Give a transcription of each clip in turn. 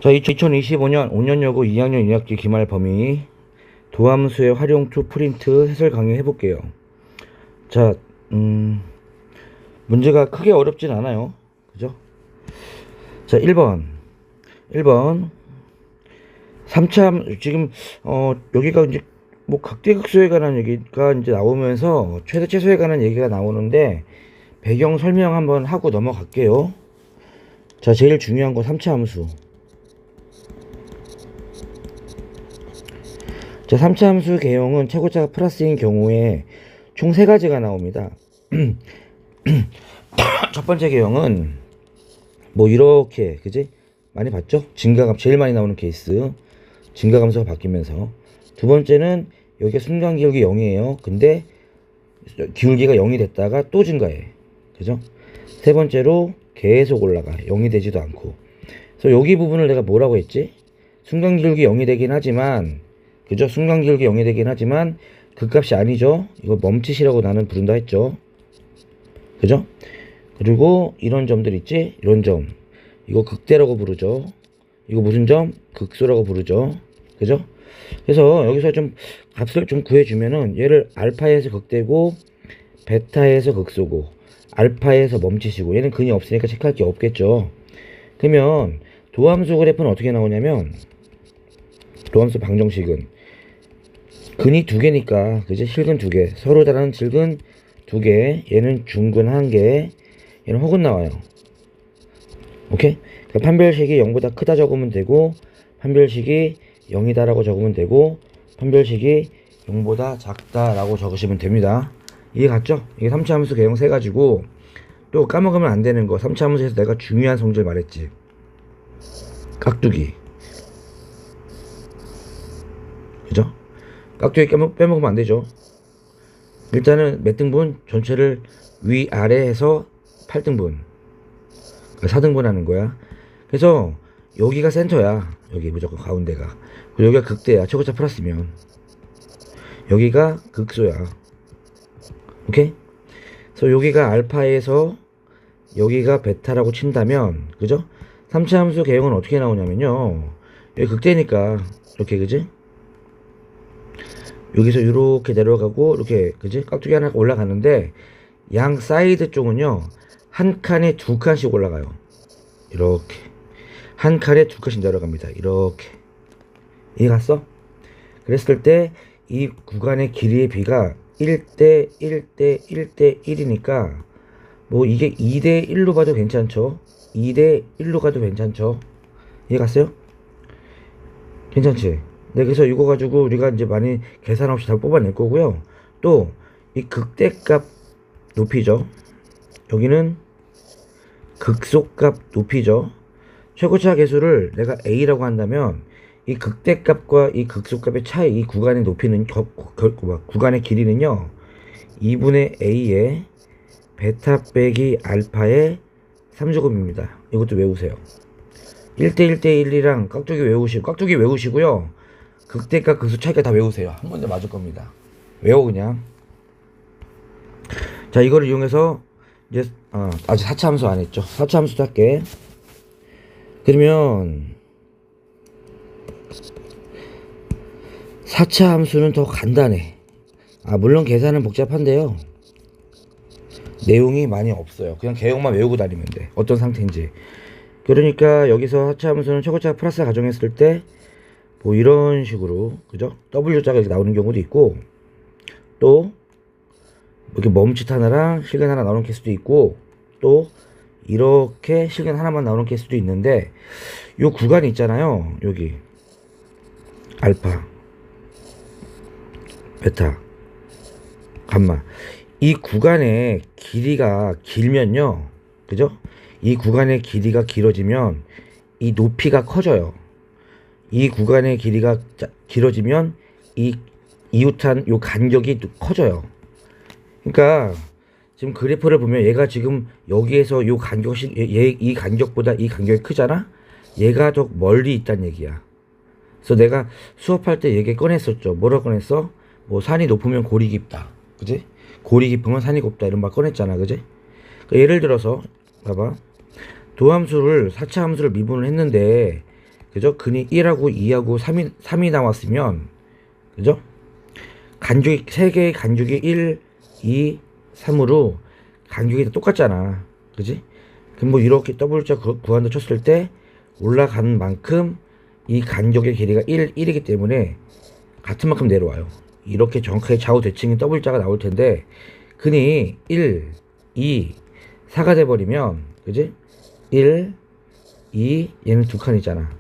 자, 2025년 5년여고 2학년 2학기 기말 범위 도함수의 활용 투 프린트 해설 강의 해볼게요. 자, 문제가 크게 어렵진 않아요. 그죠? 자, 1번 3차 지금 여기가 이제 뭐 극대극소에 관한 얘기가 이제 나오면서 최대 최소에 관한 얘기가 나오는데 배경 설명 한번 하고 넘어갈게요. 자, 제일 중요한 거 3차 함수. 자, 3차 함수 개형은 최고차가 플러스인 경우에 총 3가지가 나옵니다. 첫 번째 개형은 뭐 이렇게, 그지? 많이 봤죠? 증가감 제일 많이 나오는 케이스. 증가감수가 바뀌면서. 두 번째는 여기가 순간 기울기 0이에요. 근데 기울기가 0이 됐다가 또 증가해. 그죠? 세 번째로 계속 올라가. 0이 되지도 않고. 그래서 여기 부분을 내가 뭐라고 했지? 순간 기울기 0이 되긴 하지만, 그죠? 순간 기울기 0이 되긴 하지만 그 값이 아니죠. 이거 멈칫이라고 나는 부른다 했죠. 그죠? 그리고 이런 점들 있지? 이런 점. 이거 극대라고 부르죠. 이거 무슨 점? 극소라고 부르죠. 그죠? 그래서 여기서 좀 값을 좀 구해주면은 얘를 알파에서 극대고 베타에서 극소고 알파에서 멈칫이고 얘는 근이 없으니까 체크할 게 없겠죠. 그러면 도함수 그래프는 어떻게 나오냐면 도함수 방정식은 근이 2개니까 그지? 실근 2개 서로 다른 실근 2개 얘는 중근 1개 얘는 혹은 나와요. 오케이? 그러니까 판별식이 0보다 크다 적으면 되고 판별식이 0이다 라고 적으면 되고 판별식이 0보다 작다 라고 적으시면 됩니다. 이해 갔죠? 이게 3차 함수 개형 3가지고 또 까먹으면 안 되는 거 3차 함수에서 내가 중요한 성질 말했지. 깍두기. 그죠? 깍두기 빼먹으면 안 되죠. 일단은 몇 등분? 전체를 위아래 해서 8등분. 4등분 하는 거야. 그래서 여기가 센터야. 여기 무조건 가운데가. 그리고 여기가 극대야. 최고차 플러스면. 여기가 극소야. 오케이? 그래서 여기가 알파에서 여기가 베타라고 친다면, 그죠? 3차 함수 개형은 어떻게 나오냐면요. 여기 극대니까, 이렇게, 그지? 여기서 이렇게 내려가고, 이렇게, 그지? 깍두기 하나 올라가는데, 양 사이드 쪽은요, 한 칸에 2칸씩 올라가요. 이렇게. 한 칸에 2칸씩 내려갑니다. 이렇게. 이해 갔어? 그랬을 때, 이 구간의 길이의 비가 1대 1대 1대 1이니까, 뭐 이게 2대 1로 가도 괜찮죠? 2대 1로 가도 괜찮죠? 이해 갔어요? 괜찮지? 네, 그래서 이거 가지고 우리가 이제 많이 계산 없이 다 뽑아낼 거고요. 또, 이 극대값 높이죠? 여기는 극소값 높이죠? 최고차 계수를 내가 A라고 한다면, 이 극대값과 이 극소값의 차이, 이 구간의 높이는, 구간의 길이는요, 2분의 A의 베타 빼기 알파의 3제곱입니다. 이것도 외우세요. 1대 1대 1이랑 깍두기 외우시고요. 극대값 극소 차이가 다 외우세요. 한 번에 맞을 겁니다. 외워 그냥. 자, 이거를 이용해서 이제 아직 4차 함수 안 했죠. 4차 함수도 할게. 그러면 4차 함수는 더 간단해. 물론 계산은 복잡한데요. 내용이 많이 없어요. 그냥 개형만 외우고 다니면 돼. 어떤 상태인지. 그러니까 여기서 4차 함수는 최고차 플러스 가정했을 때 뭐 이런 식으로, 그죠? W자가 이렇게 나오는 경우도 있고, 또 이렇게 멈칫 하나랑 실근 하나 나오는 케이스도 있고, 또 이렇게 실근 하나만 나오는 케이스도 있는데, 요 구간이 있잖아요. 여기 알파, 베타, 감마. 이 구간의 길이가 길면요, 그죠? 이 구간의 길이가 길어지면 이 높이가 커져요. 이 구간의 길이가 길어지면 이 이웃한 요 간격이 커져요. 그러니까 지금 그래프를 보면 얘가 지금 여기에서 요 간격이 이 간격보다 이 간격이 크잖아. 얘가 더 멀리 있다는 얘기야. 그래서 내가 수업할 때 얘기 꺼냈었죠. 뭐라고 꺼냈어? 뭐 산이 높으면 골이 깊다. 그지? 골이 깊으면 산이 곱다. 이런 말 꺼냈잖아. 그지? 그러니까 예를 들어서 봐봐. 도함수를 4차 함수를 미분을 했는데 그죠? 근이 1하고 2하고 3이 나왔으면, 그죠? 간격이, 세 개의 간격이 1, 2, 3으로 간격이 다 똑같잖아. 그지? 그럼 뭐 이렇게 W자 구한다 쳤을 때 올라가는 만큼 이 간격의 길이가 1이기 때문에 같은 만큼 내려와요. 이렇게 정확하게 좌우 대칭인 W자가 나올 텐데, 근이 1, 2, 4가 돼버리면, 그지? 1, 2, 얘는 두 칸이잖아.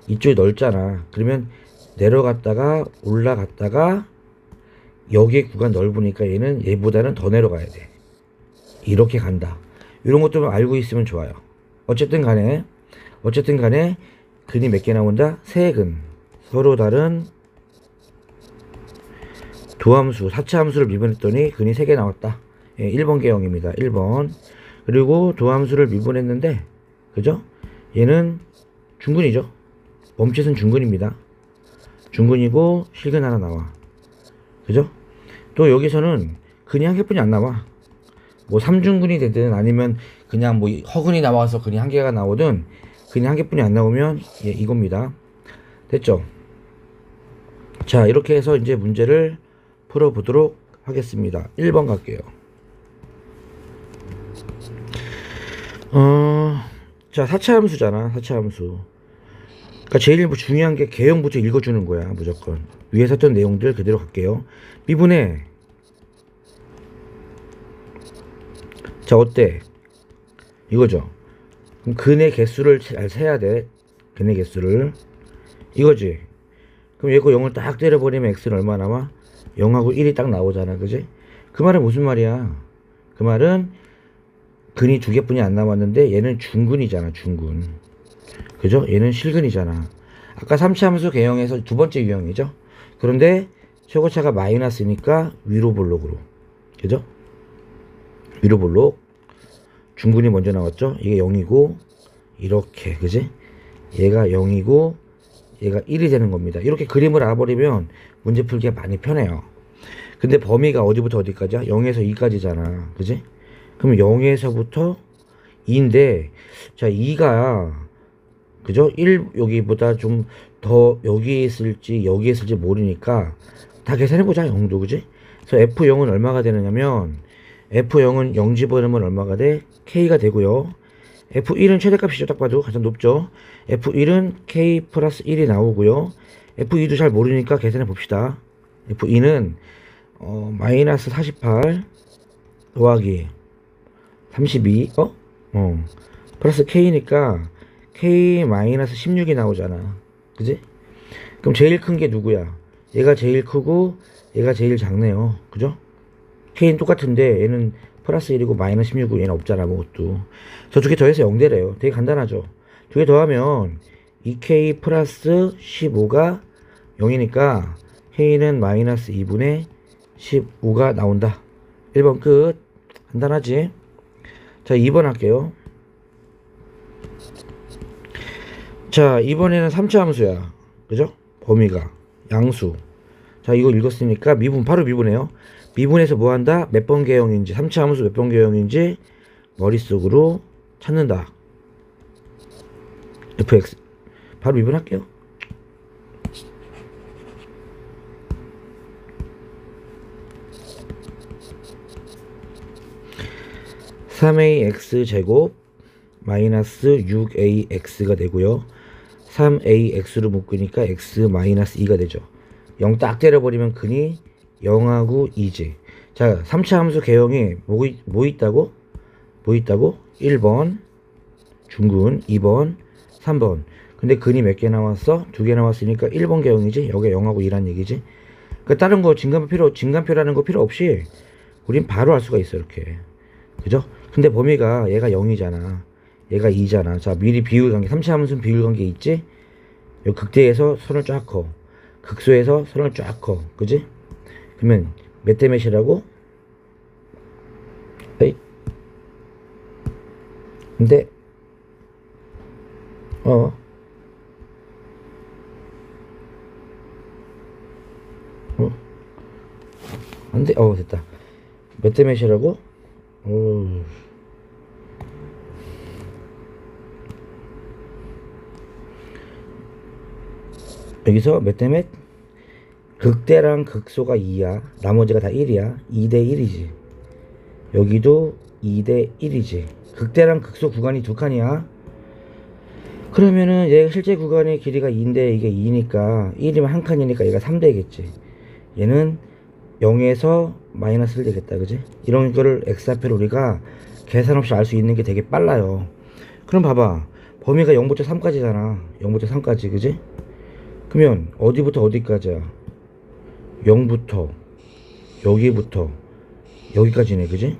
이쪽이 넓잖아. 그러면 내려갔다가 올라갔다가 여기의 구간 넓으니까 얘는 얘보다는 더 내려가야 돼. 이렇게 간다. 이런 것도 알고 있으면 좋아요. 어쨌든 간에 근이 몇 개 나온다? 세 근. 서로 다른 도함수, 사차함수를 미분했더니 근이 3개 나왔다. 예, 1번 개형입니다. 1번. 그리고 도함수를 미분했는데, 그죠? 얘는 중근이죠. 멈칫은 중근입니다. 중근이고 실근 하나 나와. 그죠? 또 여기서는 근이 한 개뿐이 안 나와. 뭐 3중근이 되든 아니면 그냥 뭐 허근이 나와서 근이 한 개가 나오든 근이 한 개뿐이 안 나오면 예, 이겁니다. 됐죠? 자, 이렇게 해서 이제 문제를 풀어보도록 하겠습니다. 1번 갈게요. 자, 4차 함수잖아. 4차 함수. 그러니까 제일 뭐 중요한 게 개형부터 읽어주는 거야. 무조건. 위에서 했던 내용들 그대로 갈게요. 미분해. 자, 어때? 이거죠. 그럼 근의 개수를 잘 세야 돼. 근의 개수를. 이거지. 그럼 얘거 0을 딱 때려버리면 x는 얼마 나와? 0하고 1이 딱 나오잖아. 그지? 그 말은 무슨 말이야? 그 말은 근이 두 개뿐이 안 남았는데 얘는 중근이잖아. 중근. 그죠? 얘는 실근이잖아. 아까 3차 함수 개형에서 두 번째 유형이죠. 그런데 최고차가 마이너스니까 위로 볼록으로. 그죠? 위로 볼록. 중근이 먼저 나왔죠? 이게 0이고 이렇게. 그지? 얘가 0이고 얘가 1이 되는 겁니다. 이렇게 그림을 알아버리면 문제 풀기가 많이 편해요. 근데 범위가 어디부터 어디까지야? 0에서 2까지잖아. 그지? 그럼 0에서부터 2인데, 자, 2가, 그죠? 1 여기보다 좀 더 여기에 있을지 여기에 있을지 모르니까 다 계산해보자. 0도. 그지? 그래서 F0은 얼마가 되느냐면, F0은 0 집어넣으면 얼마가 돼? K가 되고요. F1은 최대값이죠. 딱 봐도 가장 높죠. F1은 K 플러스 1이 나오고요. F2도 잘 모르니까 계산해 봅시다. F2는 마이너스 48 더하기 32 플러스 K니까 K 마이너스 16이 나오잖아. 그지? 그럼 제일 큰 게 누구야? 얘가 제일 크고 얘가 제일 작네요. 그죠? K는 똑같은데 얘는 플러스 1이고 마이너스 16이고 얘는 없잖아. 아무것도. 저 두 개 더해서 0되래요. 되게 간단하죠. 두 개 더하면 2K 플러스 15가 0이니까 K는 마이너스 2분의 15가 나온다. 1번 끝. 간단하지? 자, 2번 할게요. 자, 이번에는 3차 함수야. 그죠? 범위가. 양수. 자, 이거 읽었으니까 미분, 바로 미분해요. 미분해서 뭐 한다? 몇 번 개형인지, 3차 함수 몇 번 개형인지 머릿속으로 찾는다. fx. 바로 미분할게요. (3ax) 제곱 마이너스 6ax가 되고요. 3ax로 묶으니까 x 마이너스 2가 되죠. 0 딱 때려버리면 근이 0하고 2지. 자, 3차 함수 개형이 뭐 있다고? 1번 중근, 2번 3번. 근데 근이 몇 개 나왔어? 2개 나왔으니까 1번 개형이지. 여기 0하고 2란 얘기지. 그러니까 다른 거 진간표라는 거 필요 없이 우린 바로 알 수가 있어. 이렇게. 그죠? 근데 범위가 얘가 0이잖아. 얘가 2잖아. 자, 미리 비율관계, 3차 함수는 비율관계 있지? 요 극대에서 선을 쫙 커. 극소에서 선을 쫙 커. 그지? 그러면 몇 대 몇이라고? 에이. 근데 안돼. 됐다. 몇 대 몇이라고? 여기서 몇 대 몇? 극대랑 극소가 2야. 나머지가 다 1이야. 2대 1이지. 여기도 2대 1이지. 극대랑 극소 구간이 두 칸이야. 그러면은 얘가 실제 구간의 길이가 2인데 이게 2니까 1이면 한 칸이니까 얘가 3대겠지. 얘는 0에서 마이너스 1 되겠다. 그지? 이런 거를 x좌표를 우리가 계산 없이 알 수 있는 게 되게 빨라요. 그럼 봐봐. 범위가 0부터 3까지잖아. 0부터 3까지. 그지? 그러면 어디부터 어디까지야? 0부터 여기부터 여기까지네. 그지?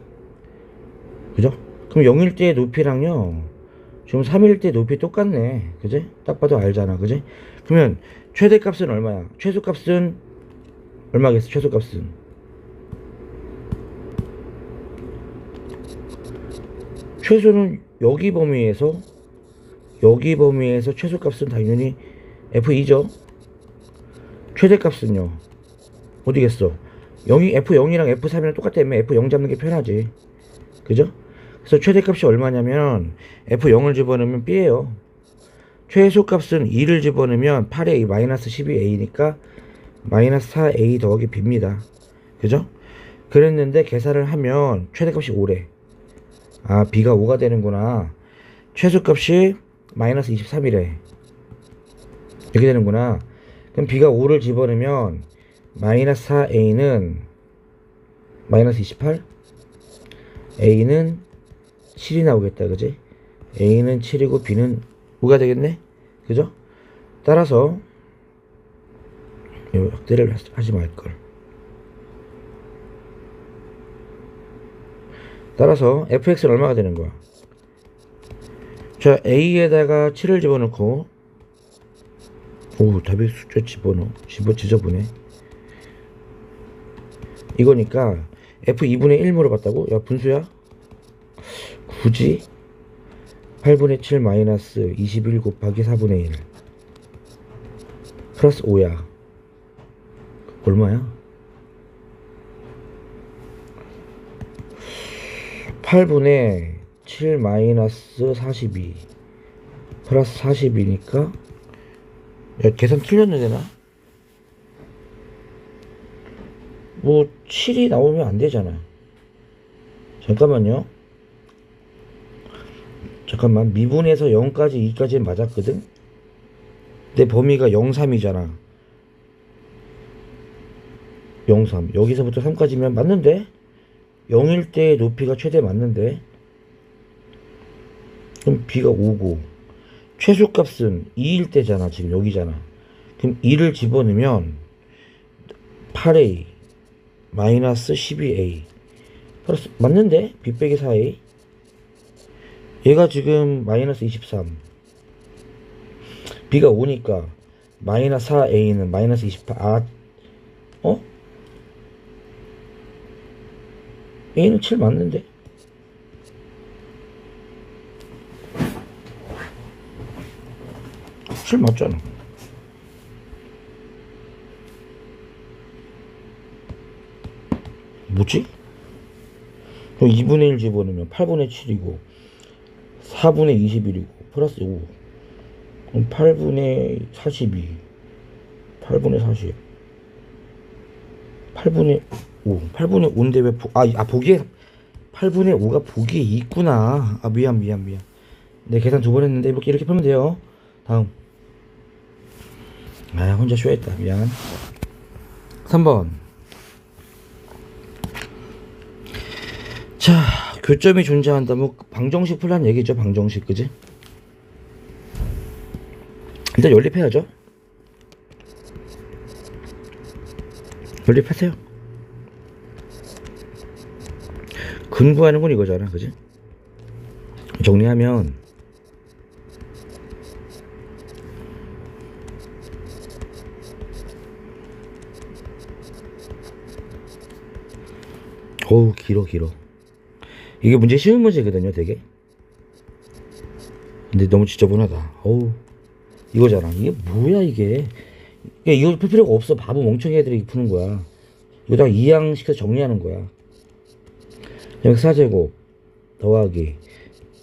그죠? 그럼 0일 때 높이랑요 지금 3일 때 높이 똑같네. 그지? 딱 봐도 알잖아. 그지? 그러면 최대값은 얼마야? 최소값은 얼마겠어? 최소값은 최소는 여기 범위에서 최소값은 당연히 F2죠. 최대값은요 어디겠어? 0이 F0이랑 F3이랑 똑같다며. F0 잡는 게 편하지. 그죠? 그래서 최대값이 얼마냐면 F0을 집어넣으면 B예요. 최소값은 2를 집어넣으면 8A 마이너스 12A니까 마이너스 4A 더하기 B입니다. 그죠? 그랬는데 계산을 하면 최대값이 5래. 아, B가 5가 되는구나. 최소값이 마이너스 23이래. 이렇게 되는구나. 그럼 B가 5를 집어넣으면 마이너스 4A는 마이너스 28, A는 7이 나오겠다. 그지? A는 7이고 B는 5가 되겠네. 그죠? 따라서 확대를 하지 말걸. 따라서 fx는 얼마가 되는 거야? 자, A에다가 7을 집어넣고, 오, 답이 숫자 지저분해. 이거니까 f2분의 1 물어봤다고? 야, 분수야? 굳이 8분의 7 마이너스 21 곱하기 4분의 1 플러스 5야. 얼마야? 8분의 7 마이너스 42 플러스 42니까 야, 계산 틀렸는데 나? 뭐 7이 나오면 안 되잖아. 잠깐만요. 잠깐만. 미분에서 0까지 2까지는 맞았거든? 내 범위가 0, 3이잖아. 0, 3. 여기서부터 3까지면 맞는데? 0일 때 높이가 최대 맞는데? 그럼 B가 5고 최소값은 2일 때잖아. 지금 여기잖아. 그럼 2를 집어넣으면 8A 마이너스 12A 플러스 맞는데? B 빼기 4A 얘가 지금 마이너스 23 B가 5니까 마이너스 4A는 마이너스 28 아 어? A는 7 맞는데? 칠 맞잖아. 뭐지? 그럼 2분의 1 집어넣으면 8분의 7이고 4분의 21이고 플러스 5 그럼 8분의 42 8분의 40 8분의 5 8분의 5인데 왜 보기에 8분의 5가 보기에 있구나. 아 미안 내 계산 두 번 했는데 이렇게 풀면 돼요. 다음 아 혼자 쇼했다. 미안. 3번 자 교점이 존재한다. 뭐 방정식 풀란 얘기죠. 방정식. 그지? 일단 연립해야죠. 연립하세요. 근구하는 건 이거잖아. 그지? 정리하면 어우 길어. 이게 문제 쉬운 문제거든요 되게. 근데 너무 지저분하다. 어우 이거잖아. 이게 뭐야 이게. 이거 풀 필요가 없어. 바보 멍청이 애들이 푸는 거야. 이거 다 이항시켜서 정리하는 거야. x 4제곱 더하기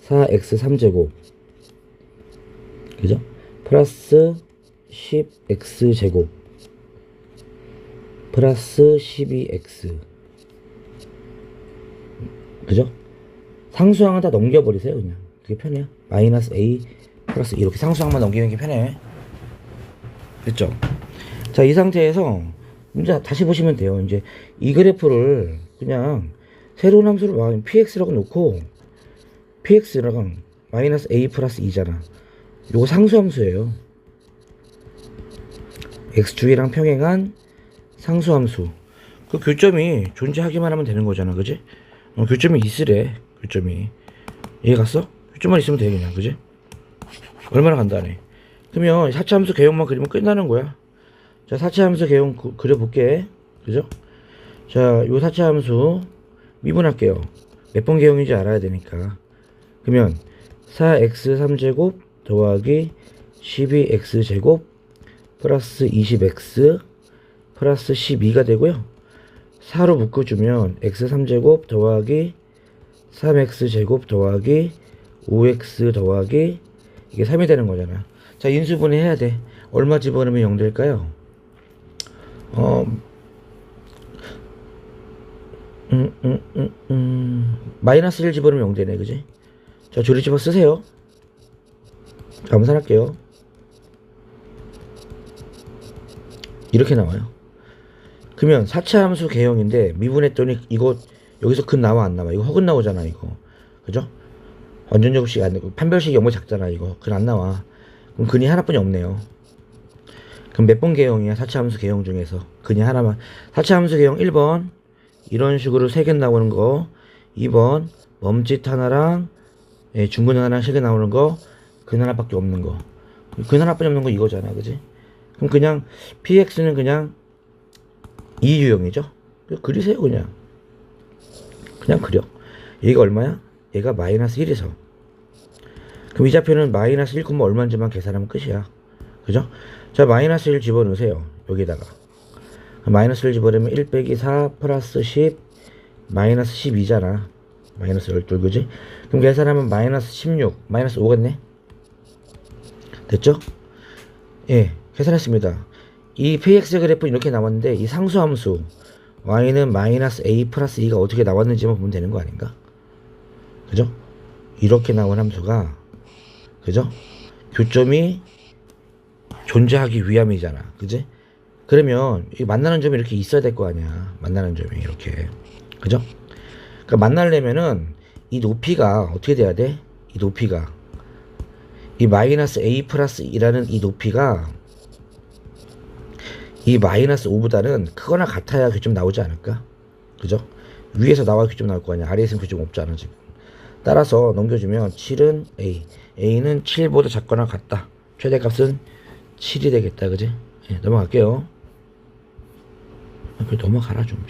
4x 3제곱 그죠? 플러스 10x 제곱 플러스 12x. 그죠? 상수항은 다 넘겨버리세요. 그냥 그게 편해요. 마이너스 a 플러스 이렇게 상수항만 넘기는 게 편해. 됐죠? 자, 이 상태에서 문제 다시 보시면 돼요. 이제 이 그래프를 그냥 새로운 함수를 px라고 놓고, px랑 마이너스 a 플러스 2잖아. 요거 상수함수예요. x축이랑 평행한 상수함수. 그 교점이 존재하기만 하면 되는 거잖아. 그지? 교점이 있으래. 교점이. 이해 갔어? 교점만 있으면 돼 그냥. 그지? 얼마나 간단해. 그러면 사차함수 개형만 그리면 끝나는 거야. 자, 사차함수 개형 그려볼게. 그죠? 자, 요 사차함수 미분할게요. 몇 번 개형인지 알아야 되니까. 그러면 4x3제곱 더하기 12x제곱 플러스 20x 플러스 12가 되고요. 4로 묶어주면 x3제곱 더하기 3x제곱 더하기 5x 더하기 이게 3이 되는 거잖아. 자, 인수분해 해야 돼. 얼마 집어넣으면 0 될까요? 마이너스 1 집어넣으면 0 되네. 그지? 자, 조리 집어 쓰세요. 감산할게요. 이렇게 나와요. 그러면 사차함수 개형인데 미분했더니 이거 여기서 근 나와 안 나와? 이거 허근 나오잖아 이거. 그죠? 완전 접시 안 되고 판별식이 너무 작잖아 이거. 근 안 나와. 그럼 근이 하나뿐이 없네요. 그럼 몇 번 개형이야? 사차함수 개형 중에서 근이 하나만. 사차함수 개형 1번 이런 식으로 3개 나오는 거, 2번 멈짓 하나랑 중근 하나랑 3개 나오는 거, 근 하나밖에 없는 거. 근 하나뿐이 없는 거 이거잖아. 그지? 그럼 그냥 px는 그냥 2유형이죠. 그리세요. 그냥 그려. 얘가 얼마야? 얘가 마이너스 1이서. 그럼 이 좌표는 마이너스 1, 얼마인지만 계산하면 끝이야. 그죠? 자, 마이너스 1 집어넣으세요. 여기다가 마이너스 1 집어넣으면 1 빼기 4 플러스 10 마이너스 12잖아. 마이너스 12. 그지? 그럼 계산하면 마이너스 16 마이너스 5겠네. 됐죠? 예, 계산했습니다. 이 px 그래프 이렇게 나왔는데 이 상수함수 y는 마이너스 a 플러스 2가 어떻게 나왔는지만 보면 되는 거 아닌가? 그죠? 이렇게 나온 함수가, 그죠? 교점이 존재하기 위함이잖아. 그지? 그러면 이 만나는 점이 이렇게 있어야 될 거 아니야. 만나는 점이 이렇게. 그죠? 그러니까 만나려면은 이 높이가 어떻게 돼야 돼? 이 높이가 이 마이너스 a 플러스 2라는 이 높이가 이 마이너스 5보다는 크거나 같아야 교점 나오지 않을까? 그죠? 위에서 나와 교점 나올 거 아니야. 아래에서는 교점 없잖아 지금. 따라서 넘겨주면 7은 a, a는 7보다 작거나 같다. 최대값은 7이 되겠다. 그지? 예, 넘어갈게요. 그래, 넘어가라 좀.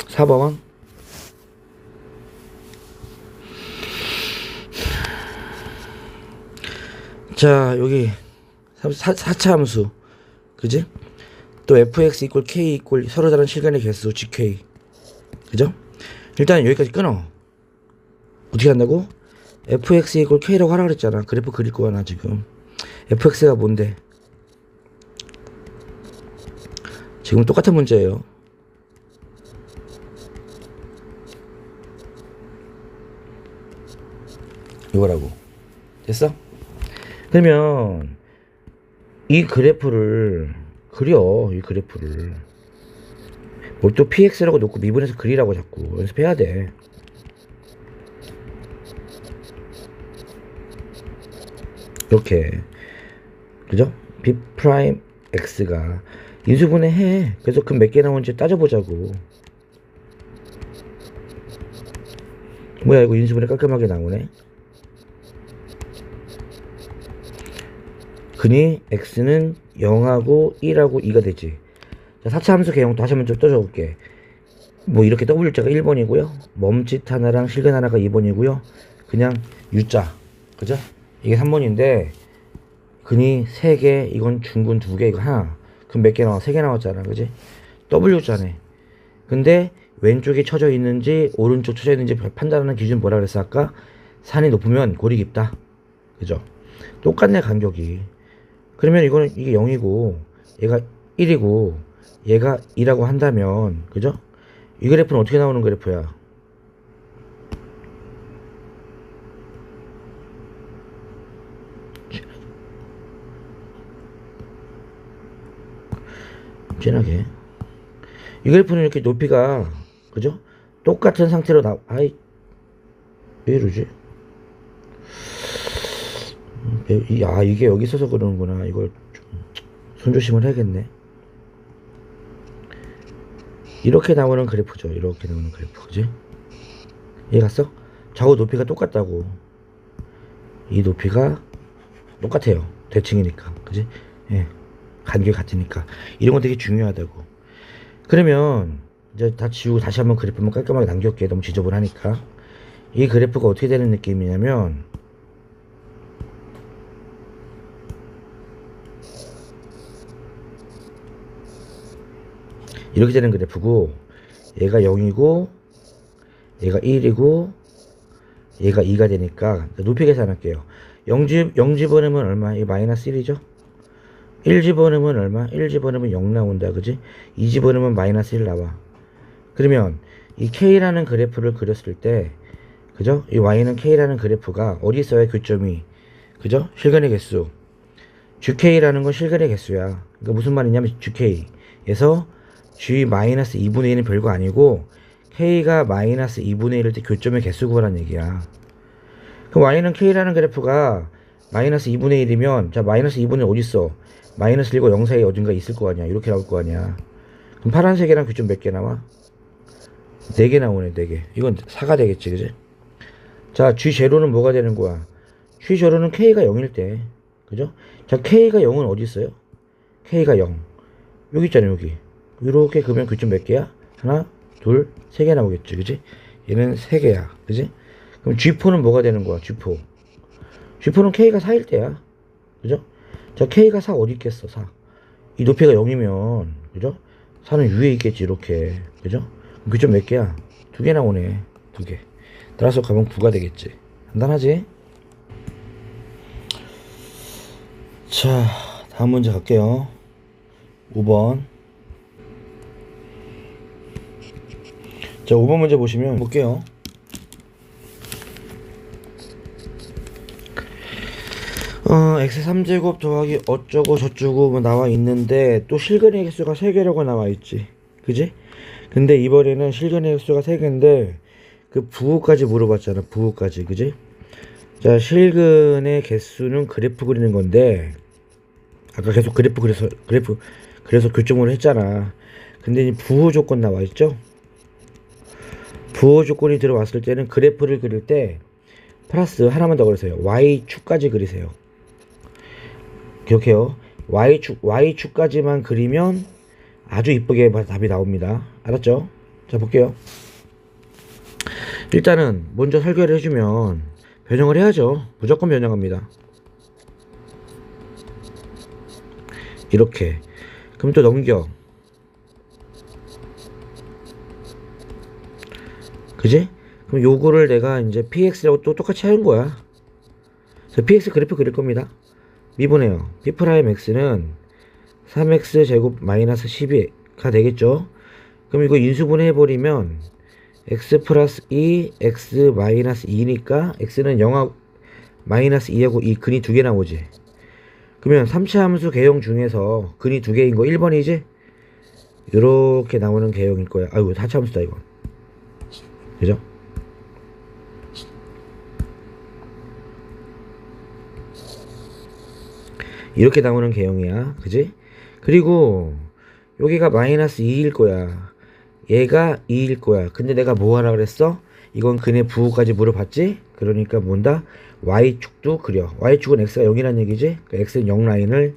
4번 자, 여기 4차 함수. 그지? 또 fx 이퀄 k 이퀄 서로 다른 실간의 개수 gk. 그죠? 일단 여기까지 끊어. 어떻게 한다고? fx 이퀄 k라고 하라 그랬잖아. 그래프 그릴 거야 나 지금. fx가 뭔데? 지금 똑같은 문제예요. 이거라고. 됐어? 그러면 이 그래프를 그려. 이 그래프를 뭘 또 px라고 놓고 미분해서 그리라고 자꾸 연습해야 돼. 이렇게. 그죠? b 프라임 x가 인수분해 해. 그래서 그 몇 개 나오는지 따져보자고. 뭐야 이거 인수분해 깔끔하게 나오네. 근이 x는 0하고 1하고 2가 되지. 자, 4차 함수 개형 다시 한번 좀 떠줘볼게. 뭐 이렇게 w자가 1번이고요. 멈칫 하나랑 실근 하나가 2번이고요. 그냥 u자. 그죠? 이게 3번인데 근이 3개, 이건 중근 2개, 이거 하나. 그럼 몇 개 나와? 3개 나왔잖아. 그지? w자네. 근데 왼쪽에 쳐져 있는지 오른쪽 쳐져 있는지 판단하는 기준 뭐라 그랬어 아까? 산이 높으면 골이 깊다. 그죠? 똑같네 간격이. 그러면 이거는 이게 0이고 얘가 1이고 얘가 2라고 한다면 그죠? 이 그래프는 어떻게 나오는 그래프야? 진하게 이 그래프는 이렇게 높이가 그죠? 똑같은 상태로 아이 왜 이러지? 이게 여기 있어서 그러는구나. 이걸 좀 손조심을 해야겠네. 이렇게 나오는 그래프죠. 이렇게 나오는 그래프 그지? 이해 갔어? 좌우 높이가 똑같다고. 이 높이가 똑같아요. 대칭이니까 그지? 예. 간격이 같으니까 이런 건 되게 중요하다고. 그러면 이제 다 지우고 다시 한번 그래프 한번 깔끔하게 남겼게. 너무 지저분하니까. 이 그래프가 어떻게 되는 느낌이냐면 이렇게 되는 그래프고 얘가 0이고 얘가 1이고 얘가 2가 되니까 높이 계산할게요. 0 집어넣으면 얼마? 이 마이너스 1이죠? 1 집어넣으면 얼마? 1 집어넣으면 0 나온다 그지? 2 집어넣으면 마이너스 1 나와. 그러면 이 K라는 그래프를 그렸을 때 그죠? 이 Y는 K라는 그래프가 어디 있어야 교점이 그죠? 실근의 개수 GK라는 건 실근의 개수야. 그러니까 무슨 말이냐면 GK에서 G-2분의 1은 별거 아니고 K가 마이너스 2분의 1일 때 교점의 개수 구하라는 얘기야. 그럼 Y는 K라는 그래프가 마이너스 2분의 1이면 자 마이너스 2분의 1 어딨어? 마이너스 1과 0 사이에 어딘가 있을 거 아니야. 이렇게 나올 거 아니야. 그럼 파란색이랑 교점 몇 개 나와? 4개 나오네. 4개. 이건 4가 되겠지 그지? 자 G0는 뭐가 되는 거야? G0는 K가 0일 때 그죠? 자 K가 0은 어디 있어요? K가 0 여기 있잖아요. 여기 이렇게 그러면 교점 몇 개야? 하나 둘 3개 나오겠지 그지? 얘는 3개야 그지? 그럼 G4는 뭐가 되는 거야? G4는 K가 4일 때야 그죠? 자 K가 4 어디 있겠어? 4 이 높이가 0이면 그죠? 4는 위에 있겠지 이렇게 그죠? 그럼 교점 몇 개야? 2개 나오네. 2개 따라서 가면 9가 되겠지. 간단하지? 자 다음 문제 갈게요. 5번. 자 5번 문제 보시면 볼게요. x 3제곱 더하기 어쩌고 저쩌고 뭐 나와 있는데 또 실근의 개수가 3개라고 나와 있지 그지? 근데 이번에는 실근의 개수가 3개인데 그 부호까지 물어봤잖아. 부호까지 그지? 자 실근의 개수는 그래프 그리는 건데 아까 계속 그래프 그래서 교점으로 했잖아. 근데 이 부호 조건 나와 있죠? 부호 조건이 들어왔을 때는 그래프를 그릴 때 플러스 하나만 더 그리세요. y축까지 그리세요. 기억해요. y축까지만 그리면 아주 이쁘게 답이 나옵니다. 알았죠? 자 볼게요. 일단은 먼저 설계를 해주면 변형을 해야죠. 무조건 변형합니다. 이렇게 그럼 또 넘겨 그지? 그럼 요거를 내가 이제 px라고 또 똑같이 하는 거야. 그래서 px 그래프 그릴 겁니다. 미분해요. p'x는 3x 제곱 마이너스 12가 되겠죠. 그럼 이거 인수분해 해버리면 x 플러스 2 x 마이너스 2니까 x는 0하고 마이너스 2하고 이 근이 2개 나오지. 그러면 3차 함수 개형 중에서 근이 2개인 거 1번이지? 이렇게 나오는 개형일 거야. 아이고 4차 함수다 이건. 그죠? 이렇게 나오는 개형이야. 그지? 그리고 여기가 마이너스 2일 거야. 얘가 2일 거야. 근데 내가 뭐 하라 그랬어? 이건 근의 부호까지 물어봤지? 그러니까 뭔다? y축도 그려. y축은 x가 0이란 얘기지? 그러니까 x는 0 라인을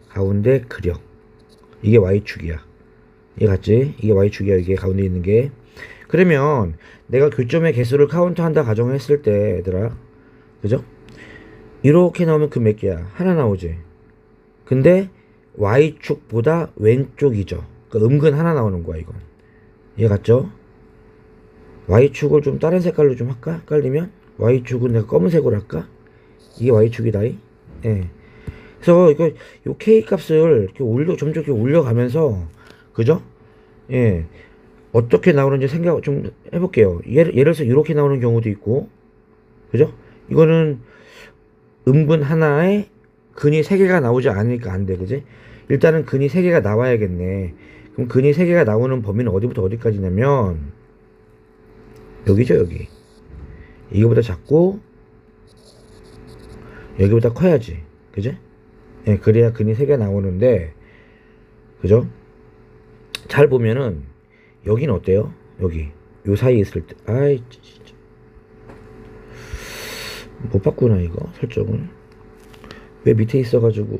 가운데 그려. 이게 y축이야. 이해 갔지? 이게 y축이야. 이게 가운데 있는 게. 그러면 내가 교점의 개수를 카운트한다 가정을 했을 때 얘들아 그죠? 이렇게 나오면 그 몇 개야? 하나 나오지. 근데 y축보다 왼쪽이죠. 그러니까 음근 하나 나오는 거야 이건. 이해 갔죠? y축을 좀 다른 색깔로 좀 할까? 헷갈리면 y축은 내가 검은색으로 할까? 이게 y축이다. 예. 그래서 이거 요 K 값을 이렇게 점점 이렇게 올려가면서, 그죠? 예. 어떻게 나오는지 생각 좀 해볼게요. 예를 들어서 이렇게 나오는 경우도 있고, 그죠? 이거는 음분 하나에 근이 3개가 나오지 않으니까 안 돼, 그지? 일단은 근이 3개가 나와야겠네. 그럼 근이 3개가 나오는 범위는 어디부터 어디까지냐면, 여기죠, 여기. 이거보다 작고, 여기보다 커야지. 그죠? 예, 그래야 근이 3개 나오는데, 그죠? 잘 보면은, 여기는 어때요? 여기. 요 사이에 있을 때, 아이, 진짜. 못 봤구나, 이거, 설정을. 왜 밑에 있어가지고.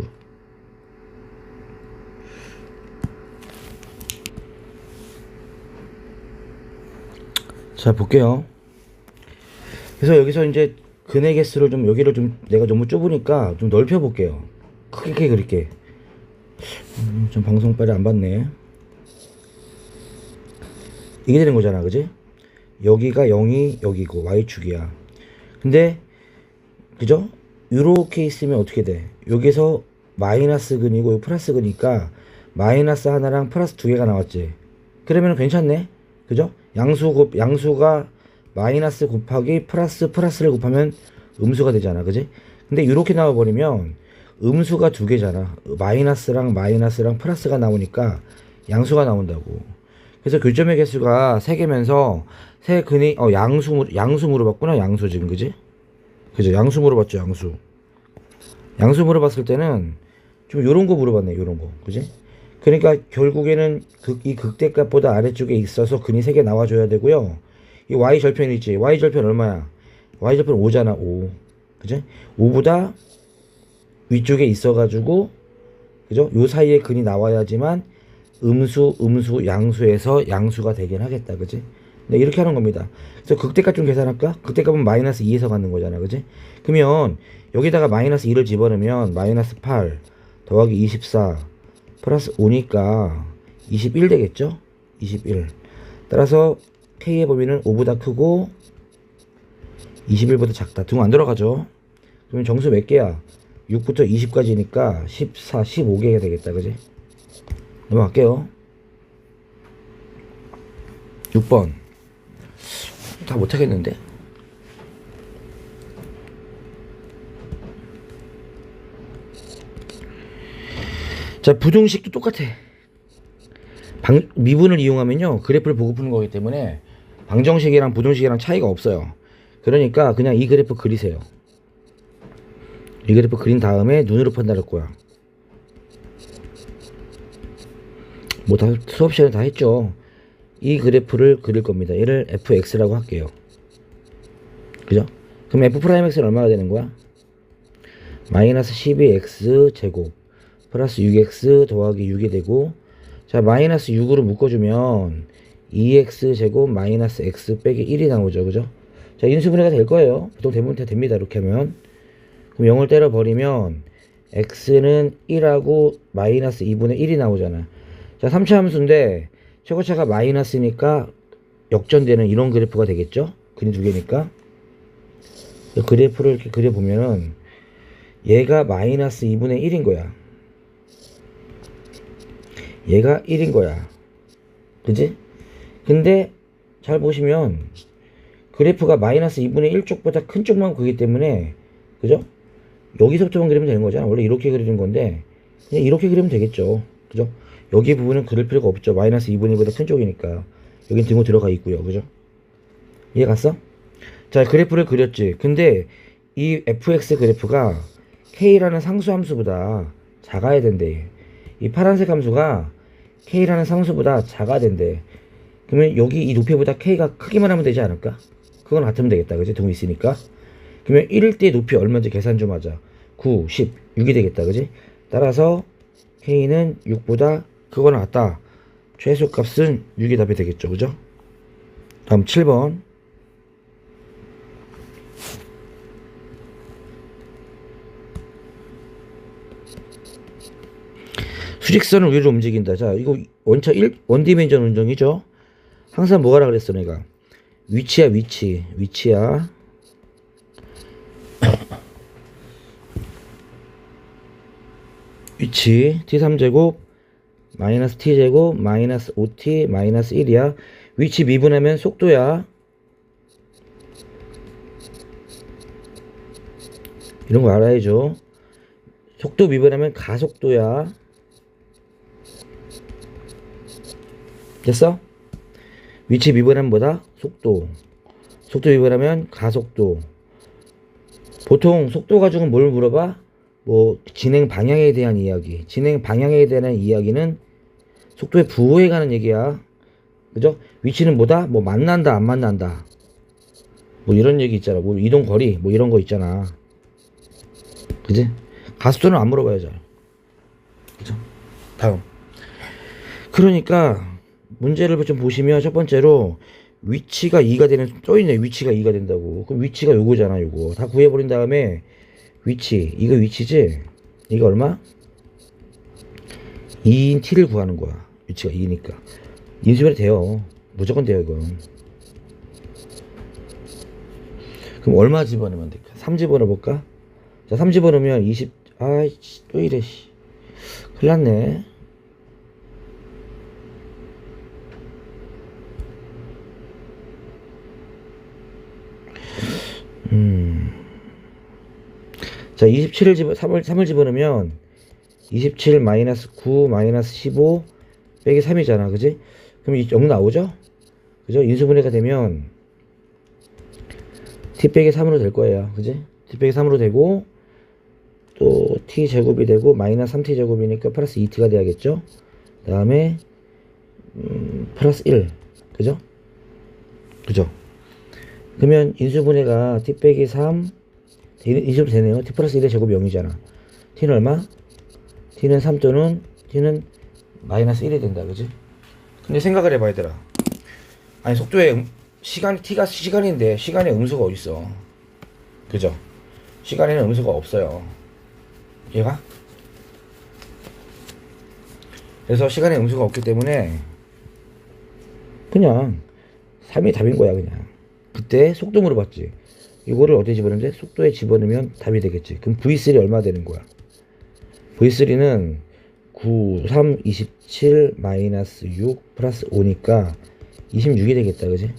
자, 볼게요. 그래서 여기서 이제 근의 개수를 좀, 여기를 좀, 내가 너무 좁으니까 좀 넓혀 볼게요. 크게 그릴게. 좀 방송빨이 안 봤네. 이게 되는 거잖아, 그지? 여기가 0이 여기고, Y축이야. 근데, 그죠? 요렇게 있으면 어떻게 돼? 여기서 마이너스 근이고, 플러스 근이니까, 마이너스 하나랑 플러스 2개가 나왔지. 그러면 괜찮네? 그죠? 양수가 마이너스 곱하기 플러스를 곱하면 음수가 되잖아, 그지? 근데 이렇게 나와버리면 음수가 2개잖아. 마이너스랑 플러스가 나오니까 양수가 나온다고. 그래서 교점의 개수가 3개면서 세 근이 양수 물어봤구나. 양수 지금, 그지? 그죠? 양수 물어봤죠, 양수 물어봤을 때는 좀 요런 거 물어봤네, 요런 거, 그지? 그러니까 결국에는 이 극대값보다 아래쪽에 있어서 근이 3개 나와줘야 되고요. 이 y절편 있지? y절편 얼마야? y절편 5잖아, 5. 그죠? 5보다 위쪽에 있어가지고, 그죠? 요 사이에 근이 나와야지만 양수에서 양수가 되긴 하겠다, 그지? 네, 이렇게 하는 겁니다. 그래서 극대값 좀 계산할까? 극대값은 마이너스 2에서 갖는 거잖아, 그지? 그러면 여기다가 마이너스 2를 집어넣으면 마이너스 8 더하기 24 플러스 5니까 21 되겠죠? 21. 따라서 K의 범위는 5보다 크고 21보다 작다. 등 안 들어가죠? 그러면 정수 몇 개야? 6부터 20까지니까 14, 15개가 되겠다, 그지? 넘어갈게요. 6번. 다 못하겠는데? 자, 부등식도 똑같아. 미분을 이용하면요, 그래프를 보고 푸는 거기 때문에 방정식이랑 부등식이랑 차이가 없어요. 그러니까 그냥 이 그래프 그리세요. 이 그래프 그린 다음에 눈으로 판단할 거야. 뭐 다 수업 시간에 다 했죠. 이 그래프를 그릴 겁니다. 얘를 fx라고 할게요. 그죠? 그럼 f'x는 얼마가 되는 거야? 마이너스 12x 제곱 플러스 6x 더하기 6이 되고, 자, 마이너스 6으로 묶어주면 2x 제곱 마이너스 x 빼기 1이 나오죠, 그죠? 자, 인수분해가 될 거예요. 보통 대부분 다 됩니다, 이렇게 하면. 그럼 0을 때려버리면 x는 1하고 마이너스 2분의 1이 나오잖아. 자, 3차 함수인데 최고차가 마이너스니까 역전되는 이런 그래프가 되겠죠? 근이 2개니까. 그래프를 이렇게 그려보면은 얘가 마이너스 2분의 1인 거야. 얘가 1인 거야. 그지? 근데 잘 보시면 그래프가 마이너스 2분의 1쪽보다 큰 쪽만 그기 때문에, 그죠? 여기서부터만 그리면 되는 거잖아. 원래 이렇게 그리는 건데 그냥 이렇게 그리면 되겠죠. 그죠? 여기 부분은 그릴 필요가 없죠. 마이너스 2분의 1보다 큰 쪽이니까. 여긴 등호 들어가 있고요. 그죠? 이해 갔어? 자, 그래프를 그렸지. 근데 이 fx 그래프가 k라는 상수함수보다 작아야 된대. 이 파란색 함수가 k라는 상수보다 작아야 된대. 그러면 여기 이 높이보다 k가 크기만 하면 되지 않을까? 그건 같으면 되겠다. 그지? 등호 있으니까. 그러면 1일 때 높이 얼마인지 계산 좀 하자. 9, 10, 6이 되겠다. 그지? 따라서 k는 6보다 크거나 같다. 최소값은 6이 답이 되겠죠. 그죠? 다음 7번. 수직선을 위로 움직인다. 자, 이거 원디멘전 운동이죠. 항상 뭐하라 그랬어, 내가. 위치야. 위치 t3제곱 마이너스 t제곱 마이너스 5t 마이너스 1이야. 위치 미분하면 속도야. 이런 거 알아야죠. 속도 미분하면 가속도야. 됐어? 위치 미분하면 뭐다? 속도. 속도 미분하면 가속도. 보통 속도 가지고 뭘 물어봐? 뭐 진행 방향에 대한 이야기. 진행 방향에 대한 이야기는 속도의 부호에 가는 얘기야. 그죠? 위치는 뭐다? 뭐 만난다 안 만난다. 뭐 이런 얘기 있잖아. 뭐 이동 거리 뭐 이런 거 있잖아. 그지? 가속도는 안 물어봐요 잘. 그죠? 다음. 그러니까 문제를 좀 보시면 첫 번째로 위치가 2가 되는 또 있네. 위치가 2가 된다고. 그럼 위치가 요거잖아. 요거 다 구해버린 다음에 위치 이거 위치지. 이거 얼마? 2인 t를 구하는 거야. 위치가 2니까 인수분해 돼요. 무조건 돼요 이건. 그럼 얼마 집어넣으면 될까? 3 집어넣어볼까? 자, 3 집어넣으면 20. 아이씨 또 이래 씨. 큰일났네. 자, 27을 3을 집어넣으면 27 마이너스 9 마이너스 15 빼기 3이잖아. 그지? 그럼 0 나오죠? 그죠? 인수분해가 되면 t 빼기 3으로 될 거예요. 그지? t 빼기 3으로 되고 또 t 제곱이 되고 마이너스 3t 제곱이니까 플러스 2t가 돼야겠죠? 그 다음에 플러스 1. 그죠? 그죠? 그러면 인수분해가 t 빼기 3 인수분해 되네요. t 플러스 1의 제곱이 0이잖아. t는 얼마? t는 3 또는 t는 마이너스 1이 된다. 그지? 근데 생각을 해봐 얘들아. 아니 속도에 시간 t가 시간인데 시간에 음수가 어딨어. 그죠? 시간에는 음수가 없어요. 얘가? 그래서 시간에 음수가 없기 때문에 그냥 3이 답인 거야. 그냥 그때 속도 물어봤지. 이거를 어디에 집어넣는데 속도에 집어넣으면 답이 되겠지. 그럼 V3 얼마 되는 거야? V3는 9, 3, 27 마이너스 6 플러스 5니까 26이 되겠다. 그지?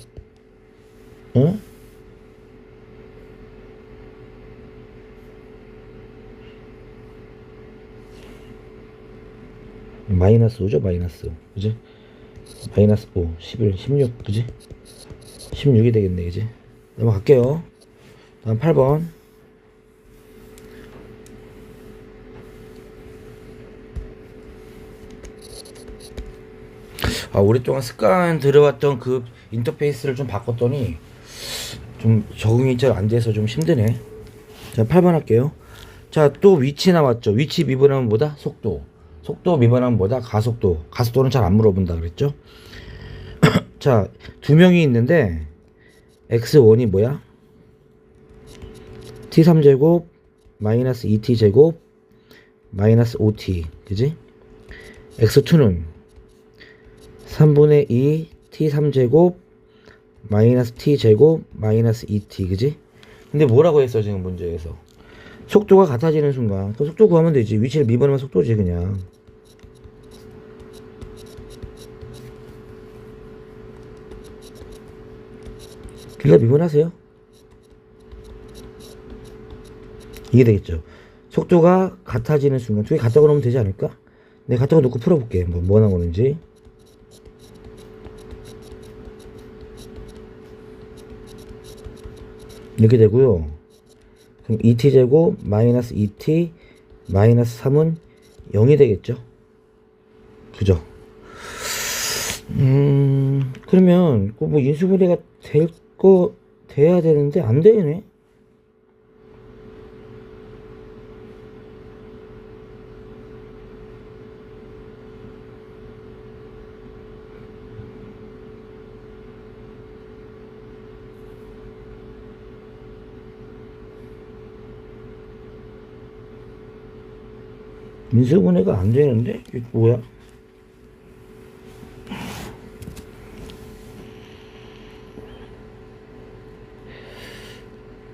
응? 마이너스 5죠? 마이너스. 그지? 마이너스 5, 11, 16. 그지? 16이 되겠네. 그지? 넘어갈게요. 다음 8번. 오랫동안 습관 들어왔던 그 인터페이스를 좀 바꿨더니 좀 적응이 잘 안 돼서 좀 힘드네. 자, 8번 할게요. 자, 또 위치 나왔죠. 위치 미분하면 뭐다? 속도. 속도 미분하면 뭐다? 가속도. 가속도는 잘 안 물어본다 그랬죠? 자, 두 명이 있는데 x1이 뭐야? t3제곱 마이너스 2t제곱 마이너스 5t. 그지? x2는 3분의 2 t3제곱 마이너스 t제곱 마이너스 2t. 그지? 근데 뭐라고 했어 지금 문제에서? 속도가 같아지는 순간 그 속도 구하면 되지. 위치를 미분하면 속도지 그냥. 그러니까 미분하세요. 이게 되겠죠. 속도가 같아지는 순간 두 개 같다고 놓으면 되지 않을까? 내가 같다고 놓고 풀어볼게. 뭐 나오는지. 이렇게 되고요. 그럼 2t제곱 마이너스 2t 마이너스 3은 0이 되겠죠. 그죠? 그러면 뭐 인수분해가 돼야 되는데 안 되네. 인수분해가 안 되는데? 이게 뭐야?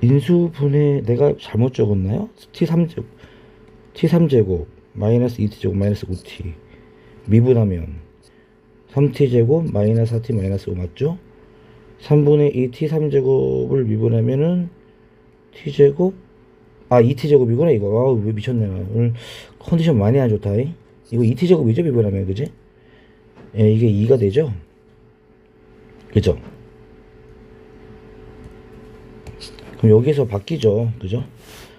인수분해 내가 잘못 적었나요? t3제곱 마이너스 2t제곱 마이너스 5t 미분하면 3t제곱 마이너스 4t 마이너스 5 맞죠? 3분의 2t 3제곱을 미분하면은 t제곱 2t제곱이구나 이거. 왜 미쳤네 오늘 컨디션 많이 안 좋다. 이거 2t제곱이죠 미분하면 그지? 예, 이게 2가 되죠? 그죠? 그럼 여기서 바뀌죠 그죠?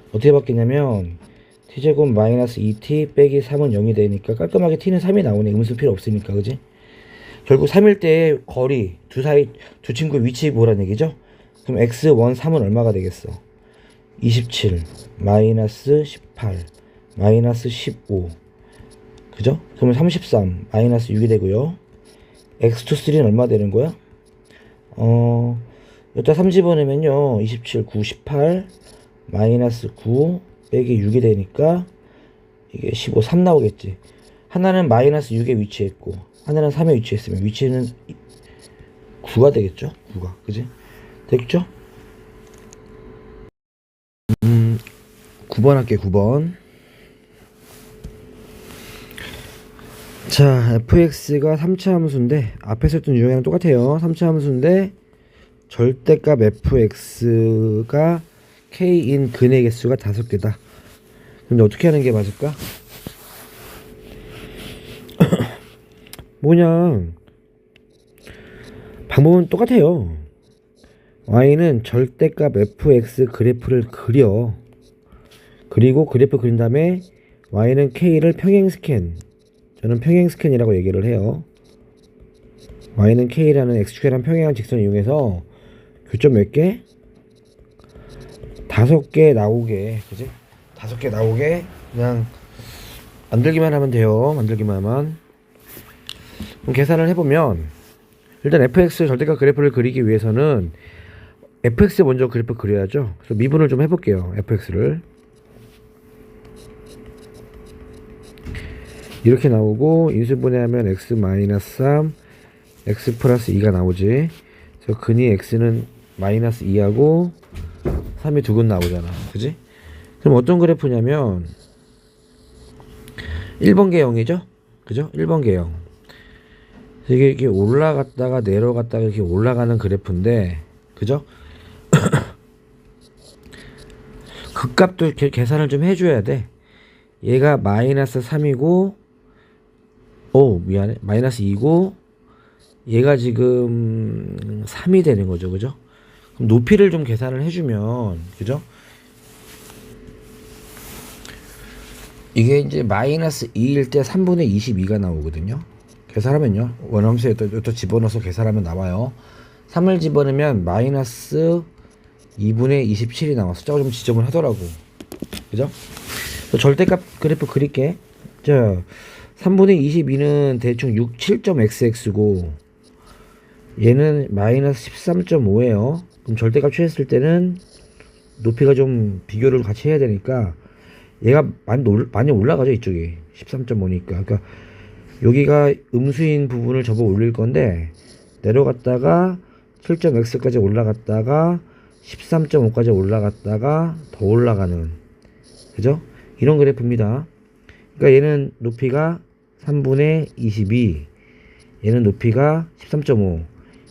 어떻게 바뀌냐면 t제곱 마이너스 2t 빼기 3은 0이 되니까 깔끔하게 t는 3이 나오네. 음수 필요 없으니까 그지? 결국 3일 때 거리 두 친구 위치 보라는 얘기죠? 그럼 x1 3은 얼마가 되겠어? 27 마이너스 18 마이너스 15 그죠? 그러면 33 마이너스 6이 되고요. x2 3는 얼마 되는 거야? 여기다 3 집어넣으면요 27 9 18 마이너스 9 빼기 6이 되니까 이게 15 3 나오겠지. 하나는 마이너스 6에 위치했고 하나는 3에 위치했으면 위치는 9가 되겠죠? 9가 그지? 됐죠? 9번 할게 9번. 자 fx가 3차 함수인데 앞에서 했던 유형이랑 똑같아요. 3차 함수인데 절대값 fx가 k인 근의 개수가 5개다. 근데 어떻게 하는 게 맞을까? 뭐냐 방법은 똑같아요. y는 절대값 fx 그래프를 그리고 그래프 그린 다음에 y는 k를 평행 스캔, 저는 평행 스캔이라고 얘기를 해요. y는 k라는 x축이라는 평행한 직선을 이용해서 교점 몇 개? 5개 나오게 그지? 5개 나오게 그냥 만들기만 하면 돼요. 만들기만 하면. 그럼 계산을 해보면 일단 fx 절대값 그래프를 그리기 위해서는 fx 먼저 그래프 그려야죠. 그래서 미분을 좀 해볼게요. fx를 이렇게 나오고 인수분해하면 x-3 x 플러스 2가 나오지. 그래서 근이 x는 마이너스 2하고 3이 두 근 나오잖아 그지? 그럼 어떤 그래프냐면 1번 개형이죠 그죠? 1번 개형. 이게 이렇게 올라갔다가 내려갔다가 이렇게 올라가는 그래프인데 그죠? 극값도 이렇게 계산을 좀 해줘야 돼. 얘가 마이너스 3이고 미안해 마이너스 2고 얘가 지금 3이 되는 거죠 그죠? 그럼 높이를 좀 계산을 해주면 그죠? 이게 이제 마이너스 2일 때 3분의 22가 나오거든요. 계산하면요 원함수에 또 집어넣어서 계산하면 나와요. 3을 집어넣으면 마이너스 2분의 27이 나와. 숫자가 좀 지저분 하더라고 그죠? 절대값 그래프 그릴게. 자 3분의 22는 대충 7.xx고 얘는 마이너스 13.5에요 그럼 절대값 취했을 때는 높이가 좀 비교를 같이 해야 되니까 얘가 많이 올라가죠. 이쪽이 13.5니까. 그러니까 여기가 음수인 부분을 접어 올릴 건데 내려갔다가 7.x까지 올라갔다가 13.5까지 올라갔다가 더 올라가는 그죠? 이런 그래프입니다. 그러니까 얘는 높이가 3분의 22 얘는 높이가 13.5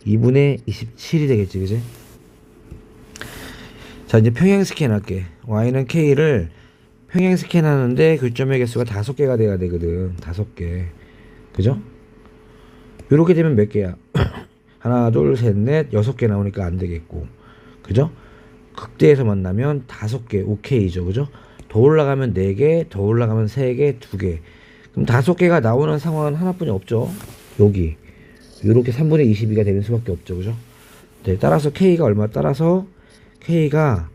2분의 27이 되겠지 그지? 자 이제 평행 스캔 할게. y는 k를 평행 스캔 하는데 교점의 개수가 5개가 돼야 되거든. 5개 그죠? 요렇게 되면 몇 개야? 하나 둘 셋 넷 6개 나오니까 안 되겠고 그죠? 극대에서 만나면 5개 오케이죠 그죠? 더 올라가면 4개 더 올라가면 3개 2개 그럼 5개가 나오는 상황은 하나뿐이 없죠. 여기 요렇게 3분의 22가 되는 수밖에 없죠 그죠? 네, 따라서 k가 얼마? 따라서 k가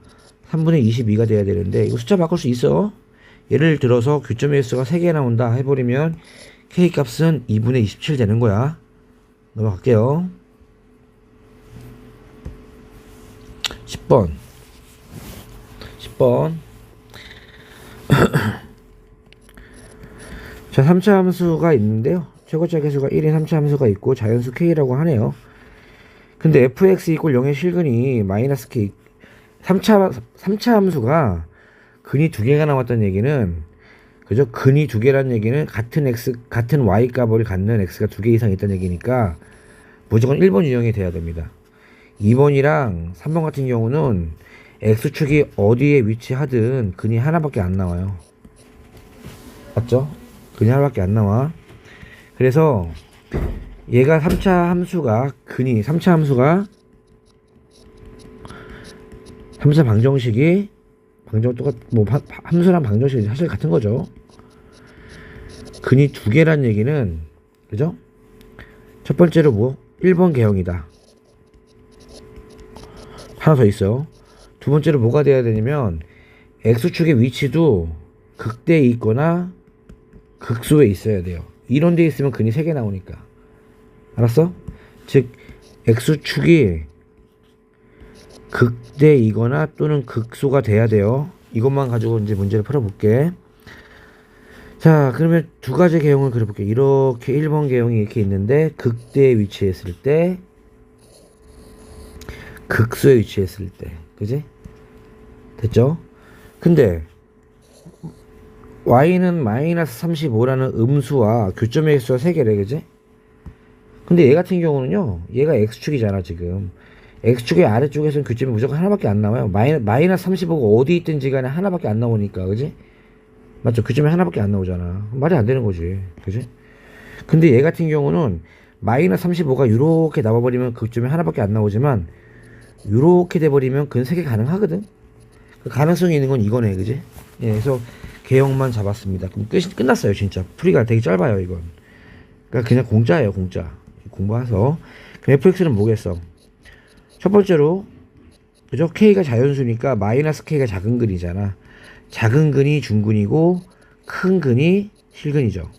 3분의 22가 돼야 되는데 이거 숫자 바꿀 수 있어. 예를 들어서 교점의 개수가 3개 나온다 해버리면 k 값은 2분의 27 되는 거야. 넘어갈게요. 10번 자 3차 함수가 있는데요. 최고차 계수가 1인 3차 함수가 있고 자연수 k라고 하네요. 근데 fx 이꼴 0의 실근이 마이너스 k 3차 함수가 근이 2개가 나왔다는 얘기는 그죠? 근이 두 개라는 얘기는 같은 y 값을 갖는 x가 두 개 이상 있다는 얘기니까 무조건 1번 유형이 돼야 됩니다. 2번이랑 3번 같은 경우는 x축이 어디에 위치하든 근이 하나밖에 안 나와요. 맞죠? 근이 하나밖에 안 나와. 그래서 얘가 3차 함수가 3차 방정식이 함수랑 방정식이 사실 같은 거죠. 근이 두 개란 얘기는, 그죠? 첫 번째로 1번 개형이다. 하나 더 있어요. 두 번째로 뭐가 돼야 되냐면, x축의 위치도 극대에 있거나 극소에 있어야 돼요. 이런 데 있으면 근이 3개 나오니까. 알았어? 즉, x축이 극대이거나 또는 극소가 돼야 돼요. 이것만 가지고 이제 문제를 풀어볼게. 자, 그러면 두 가지 개형을 그려볼게. 이렇게 1번 개형이 이렇게 있는데 극대에 위치했을 때, 극소에 위치했을 때, 그지? 됐죠? 근데 y는 마이너스 35라는 음수와 교점의 개수가 3개래, 그지? 근데 얘 같은 경우는요, 얘가 x축이잖아 지금. x축의 아래쪽에서는 교점이 무조건 하나밖에 안 나와요. 마이너스 35가 어디 있든지 간에 하나밖에 안 나오니까, 그지? 맞죠? 교점이 하나밖에 안 나오잖아. 말이 안 되는 거지, 그지? 근데 얘 같은 경우는 마이너스 35가 이렇게 나와버리면 교점이 하나밖에 안 나오지만 이렇게 돼버리면 근 3개 가능하거든. 그 가능성이 있는 건 이거네, 그지? 예, 그래서 개형만 잡았습니다. 그럼 끝났어요, 진짜. 풀이가 되게 짧아요, 이건. 그러니까 그냥 공짜예요, 공짜. 공부해서. 그럼 fx는 뭐겠어? 첫 번째로, 그죠? k가 자연수니까 마이너스 k가 작은 근이잖아. 작은 근이 중근이고 큰 근이 실근이죠.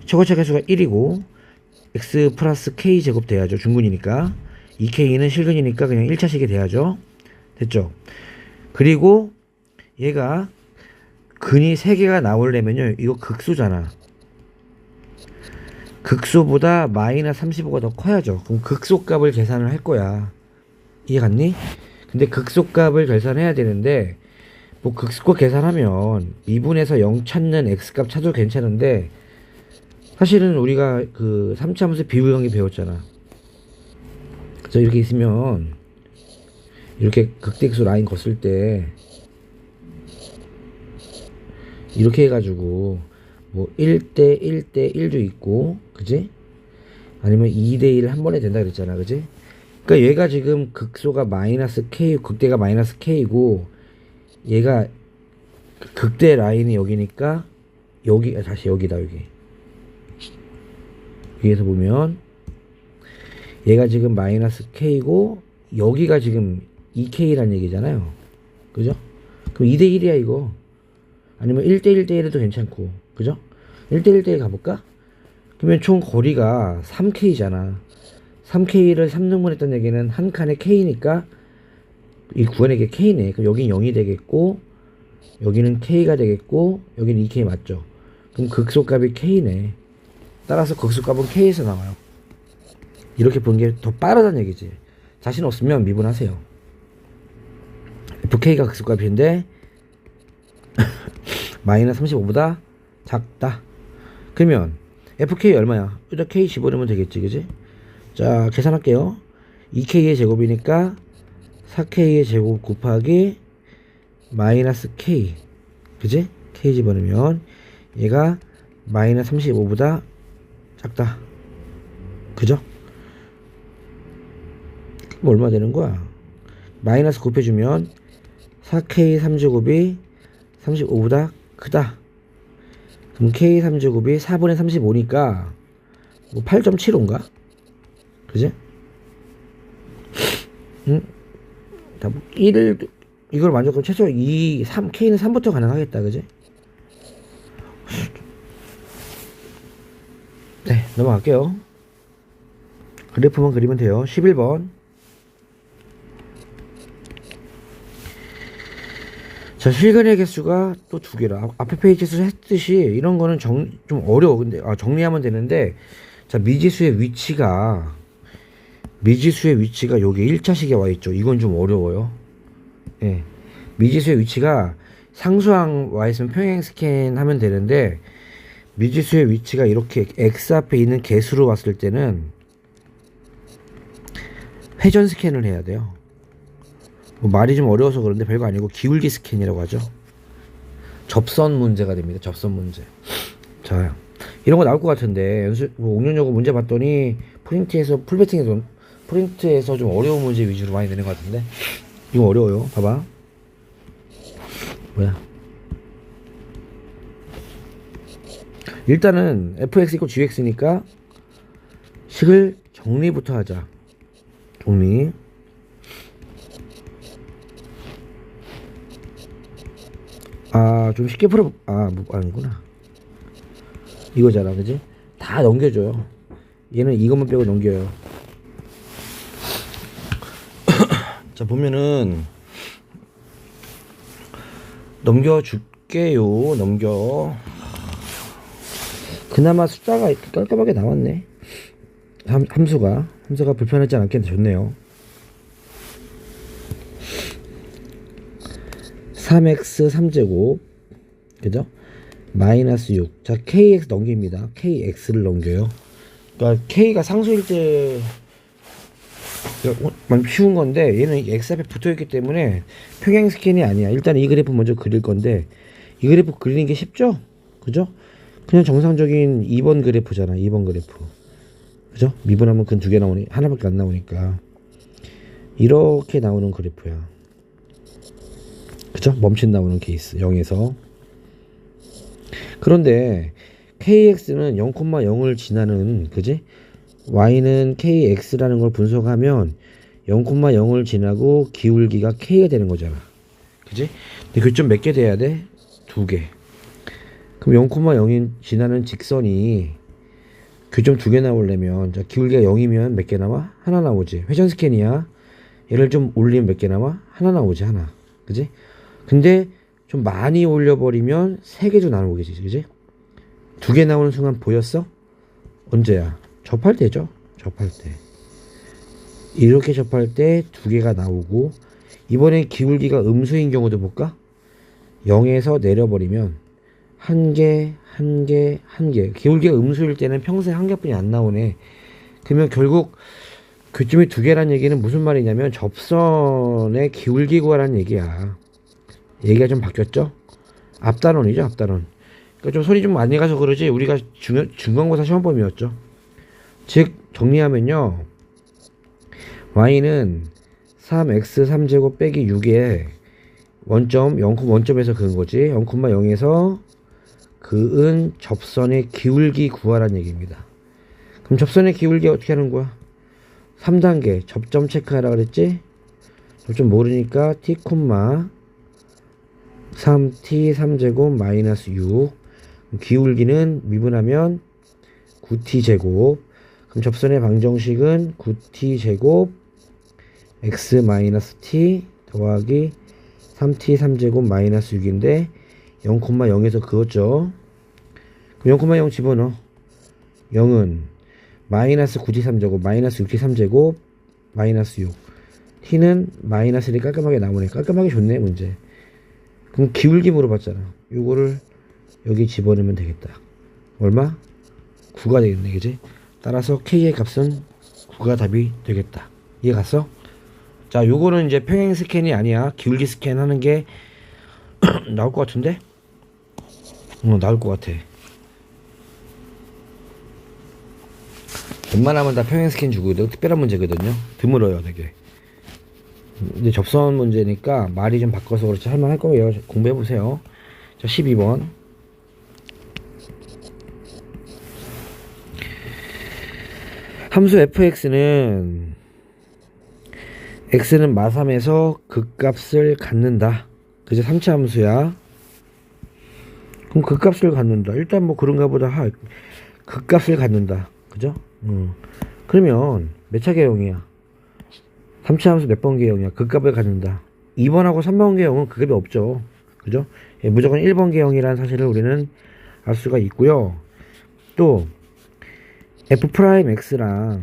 최고차 계수가 1이고 x 플러스 k 제곱 돼야죠. 중근이니까. 2k는 실근이니까 그냥 1차식이 돼야죠. 됐죠? 그리고 얘가 근이 3개가 나오려면요, 이거 극소잖아. 극소보다 마이너스 35가 더 커야죠. 그럼 극소값을 계산을 할 거야. 이해 갔니? 근데 극소값을 계산해야 되는데, 뭐 극소값 계산하면 미분에서 0 찾는 x값 찾아도 괜찮은데, 사실은 우리가 그 3차 함수 비유형이 배웠잖아. 그래서 이렇게 있으면 이렇게 극대극소 라인 걷을 때 이렇게 해가지고 뭐 1대 1대 1도 있고, 그지? 아니면 2대 1 한 번에 된다 그랬잖아, 그지? 그러니까 얘가 지금 극소가 마이너스 k, 극대가 마이너스 k고, 얘가 극대 라인이 여기니까 다시 여기다, 여기 위에서 보면 얘가 지금 마이너스 k고 여기가 지금 2k란 얘기잖아요, 그죠? 그럼 2대 1이야 이거. 아니면 1대 1대 1에도 괜찮고, 그죠? 1대 1대 1 가볼까? 그러면 총 거리가 3k잖아. 3k를 3등분 했던 얘기는 한 칸에 k니까 이 구간에 게 k네. 그럼 여긴 0이 되겠고, 여기는 k가 되겠고, 여기는 2k 맞죠? 그럼 극소값이 k네. 따라서 극소값은 k에서 나와요. 이렇게 보는 게 더 빠르다는 얘기지. 자신 없으면 미분하세요. fk가 극소값인데 마이너스 35보다 작다. 그러면 fk 얼마야? 일단 k 집어넣으면 되겠지, 그지? 자, 계산할게요. 2k의 제곱이니까 4k의 제곱 곱하기 마이너스 k, 그지? k 집어넣으면 얘가 마이너스 35보다 작다, 그죠? 그럼 얼마 되는 거야? 마이너스 곱해주면 4k 3제곱이 35보다 크다. 그럼 k 3제곱이 4분의 35니까 뭐 8.75인가? 그지? 다 1을 이걸 만족하면 최소 k는 3부터 가능하겠다, 그지? 네, 넘어갈게요. 그래프만 그리면 돼요. 11번. 자, 실근의 개수가 또 2개라. 앞에 페이지에서 했듯이 이런 거는 좀 어려워. 근데 정리하면 되는데, 자, 미지수의 위치가 여기 1차식에 와 있죠. 이건 좀 어려워요. 예. 미지수의 위치가 상수항 와 있으면 평행 스캔 하면 되는데, 미지수의 위치가 이렇게 X 앞에 있는 개수로 왔을 때는 회전 스캔을 해야 돼요. 뭐 말이 좀 어려워서 그런데 별거 아니고 기울기 스캔이라고 하죠. 접선 문제가 됩니다. 접선 문제. 자, 이런 거 나올 것 같은데 뭐 5년여고 문제 봤더니 프린트에서 좀 어려운 문제 위주로 많이 내는 것 같은데, 이거 어려워요. 봐봐. 뭐야? 일단은 fx = gx니까 식을 정리부터 하자. 정리. 좀 쉽게 풀어. 뭐 아니구나. 이거잖아, 그지? 다 넘겨줘요. 얘는 이것만 빼고 넘겨요. 자, 보면은 넘겨줄게요. 넘겨. 그나마 숫자가 깔끔하게 나왔네. 함수가 불편하지 않게 좋네요. 3x 3제곱, 그죠? 마이너스 6. 자, kx 넘깁니다. kx를 넘겨요. 그러니까 k가 상수일 때 많이 쉬운 건데, 얘는 x 앞에 붙어있기 때문에 평행 스캔이 아니야. 일단 이 그래프 먼저 그릴 건데, 이 그래프 그리는 게 쉽죠? 그죠? 그냥 정상적인 2번 그래프잖아. 2번 그래프. 그죠? 미분하면 근 2개 나오니 하나밖에 안 나오니까 이렇게 나오는 그래프야. 그죠? 멈칫 나오는 케이스 0에서. 그런데 kx는 0,0을 지나는, 그지? y는 kx라는 걸 분석하면 0,0을 지나고 기울기가 k가 되는 거잖아. 그지? 근데 교점 몇 개 돼야 돼? 2개. 그럼 0,0이 지나는 직선이 교점 2개 나오려면, 자, 기울기가 0이면 몇 개 나와? 하나 나오지. 회전 스캔이야. 얘를 좀 올리면 몇 개 나와? 하나 나오지, 하나. 그지? 근데 좀 많이 올려버리면 3개도 나오겠지, 그지? 2개 나오는 순간 보였어? 언제야? 접할 때죠. 접할 때. 이렇게 접할 때 2개가 나오고, 이번에 기울기가 음수인 경우도 볼까? 0에서 내려버리면 1개, 1개, 1개. 기울기가 음수일 때는 평생 1개뿐이 안 나오네. 그러면 결국 교점이 2개란 얘기는 무슨 말이냐면 접선의 기울기 구하라는 얘기야. 얘기가 좀 바뀌었죠? 앞단원이죠, 앞단원. 그러니까 좀 손이 좀 많이 가서 그러지, 우리가 중간고사 시험범위였죠. 즉 정리하면요, y는 3x 3제곱 빼기 6에 원점 0,원점에서 그은 거지. 0,0에서 그은 접선의 기울기 구하라는 얘기입니다. 그럼 접선의 기울기 어떻게 하는 거야? 3단계 접점 체크하라 그랬지? 접점 모르니까 t, 3t 3제곱 마이너스 6. 기울기는 미분하면 9t 제곱. 그럼 접선의 방정식은 9t 제곱 x 마이너스 t 더하기 3t 3제곱 마이너스 6인데 0,0에서 그었죠. 그럼 0,0 집어넣어. 0은 마이너스 9t 3제곱 마이너스 6t 3제곱 마이너스 6. t는 마이너스 1이 깔끔하게 나오네. 깔끔하게 좋네, 문제. 그럼 기울기 물어봤잖아. 요거를 여기 집어넣으면 되겠다. 얼마? 9가 되겠네, 그지? 따라서 k의 값은 9가 답이 되겠다. 이해 갔어? 자, 요거는 이제 평행 스캔이 아니야. 기울기 스캔 하는 게 나올 것 같은데? 나올 것 같아. 웬만하면 다 평행 스캔 주거든. 특별한 문제거든요. 드물어요, 되게. 이제 접선 문제니까 말이 좀 바꿔서 그렇지 할만할 거예요. 공부해보세요. 자, 12번. 함수 fx는 x는 마3에서 극값을 갖는다. 그죠? 3차 함수야. 그럼 극값을 갖는다. 일단 뭐 그런가 보다. 극값을 갖는다. 그죠? 그러면 몇 차 개형이야? 3차 함수 몇 번 개형이야? 극값을 갖는다. 2번하고 3번 개형은 극값이 없죠. 그죠? 예, 무조건 1번 개형이라는 사실을 우리는 알 수가 있고요. 또 f'x랑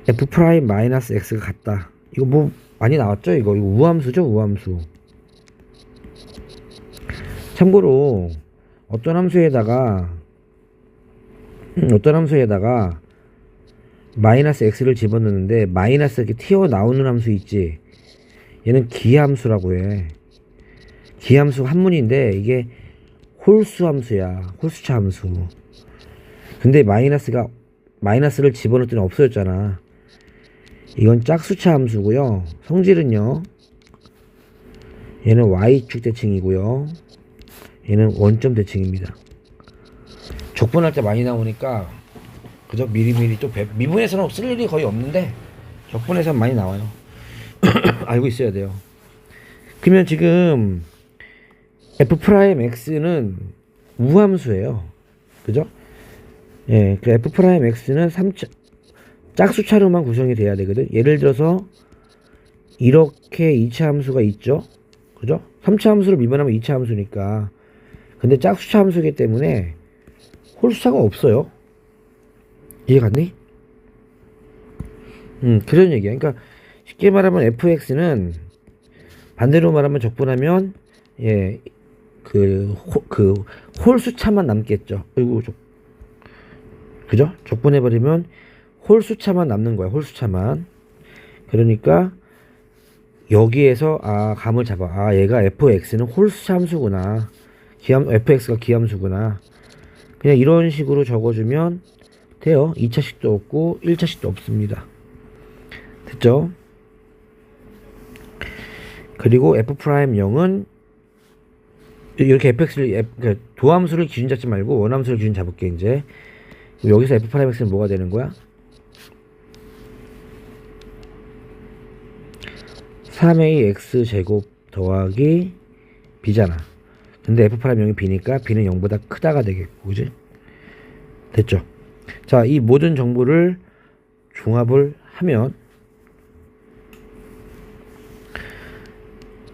f'-x가 같다. 이거 뭐 많이 나왔죠? 이거 우함수죠? 우함수. 참고로 어떤 함수에다가 마이너스 x를 집어넣는데 마이너스 이렇게 튀어나오는 함수 있지. 얘는 기함수라고 해. 기함수 한문인데 이게 홀수 함수야. 홀수차 함수. 근데 마이너스를 집어넣었더니 없어졌잖아. 이건 짝수차 함수고요. 성질은요. 얘는 y축 대칭이고요. 얘는 원점 대칭입니다. 적분할 때 많이 나오니까 그저 미리미리 또 미분에서는 쓸 일이 거의 없는데 적분에서는 많이 나와요. 알고 있어야 돼요. 그러면 지금 f'x는 우함수예요. 그죠? 예, 그 f'x는 짝수차로만 구성이 돼야 되거든. 예를 들어서 이렇게 2차 함수가 있죠. 그죠? 3차 함수를 미분하면 2차 함수니까. 근데 짝수차 함수이기 때문에 홀수차가 없어요. 이해 갔니? 그런 얘기야. 그러니까 쉽게 말하면 fx는 반대로 말하면 적분하면 예, 그 홀수차만 남겠죠. 그리고 그죠? 적분해버리면 홀수차만 남는 거야. 홀수차만. 그러니까 여기에서 감을 잡아. 얘가 fx는 홀수차 함수구나. fx가 기함수구나. 그냥 이런 식으로 적어주면 돼요. 2차식도 없고 1차식도 없습니다. 됐죠? 그리고 f'0은 이렇게 fx를 도함수를 기준 잡지 말고 원함수를 기준 잡을게. 이제 여기서 f'x는 뭐가 되는 거야? 3a x제곱 더하기 b잖아. 근데 f'0이 b니까 b는 0보다 크다가 되겠고, 그지? 됐죠? 자, 이 모든 정보를 종합을 하면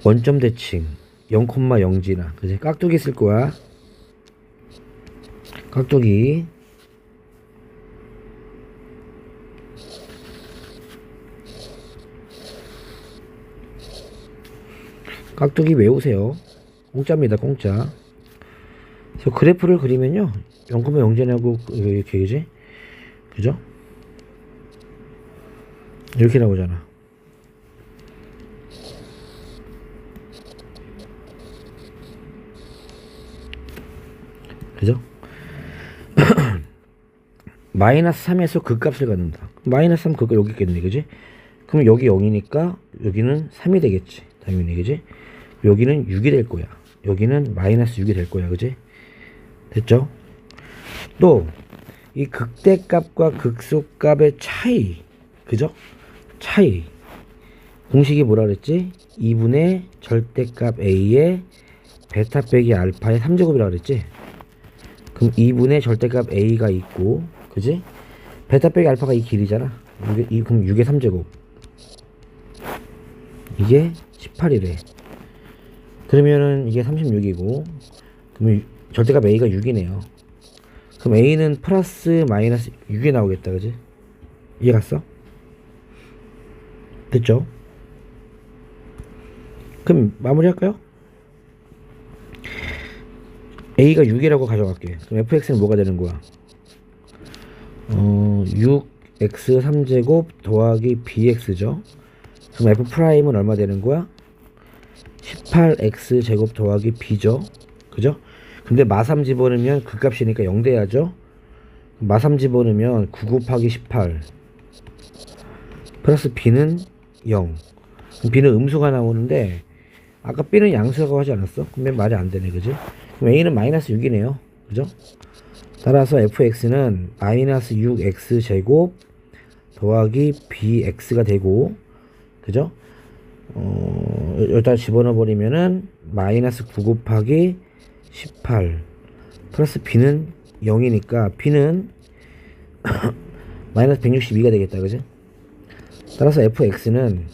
원점 대칭 0,0지나, 그지? 깍두기 쓸 거야. 깍두기. 깍두기 외우세요. 공짜입니다, 공짜. 그래서 그래프를 그리면요, 0,0제하고 이렇게, 그지? 그죠? 이렇게 나오잖아. 그죠? 마이너스 3에서 극값을 갖는다. 마이너스 3 극값 여기 있겠네, 그지? 그럼 여기 0이니까 여기는 3이 되겠지, 당연히, 그지? 여기는 6이 될 거야. 여기는 마이너스 6이 될 거야, 그지? 됐죠? 또 이 극대값과 극소값의 차이, 그죠? 차이. 공식이 뭐라 그랬지? 2분의 절대값 a의 베타 빼기 알파의 3제곱이라고 그랬지? 그럼 2분의 절대값 a가 있고, 그지? 베타 빼기 알파가 이 길이잖아. 그럼 6의 3제곱. 이게 18이래. 그러면은 이게 36이고, 그러면 절대값 a가 6이네요. 그럼 a는 플러스 마이너스 6이 나오겠다, 그지? 이해 갔어? 됐죠? 그럼 마무리 할까요? a가 6이라고 가져갈게. 그럼 fx는 뭐가 되는 거야? 6x 3제곱 더하기 bx죠. 그럼 f'은 얼마 되는 거야? 18x 제곱 더하기 b죠. 그죠? 근데 마3 집어넣으면 그 값이니까 0 돼야죠. 마3 집어넣으면 9 곱하기 18 플러스 b는 0. 그럼 b는 음수가 나오는데 아까 b는 양수라고 하지 않았어? 그러면 말이 안 되네, 그지? 그럼 a는 마이너스 6이네요. 그죠? 따라서 fx는 마이너스 6x 제곱 더하기 bx가 되고, 그죠? 여기다 집어넣어 버리면은 마이너스 9 곱하기 18 플러스 b는 0이니까 b는 마이너스 162가 되겠다, 그죠? 따라서 fx는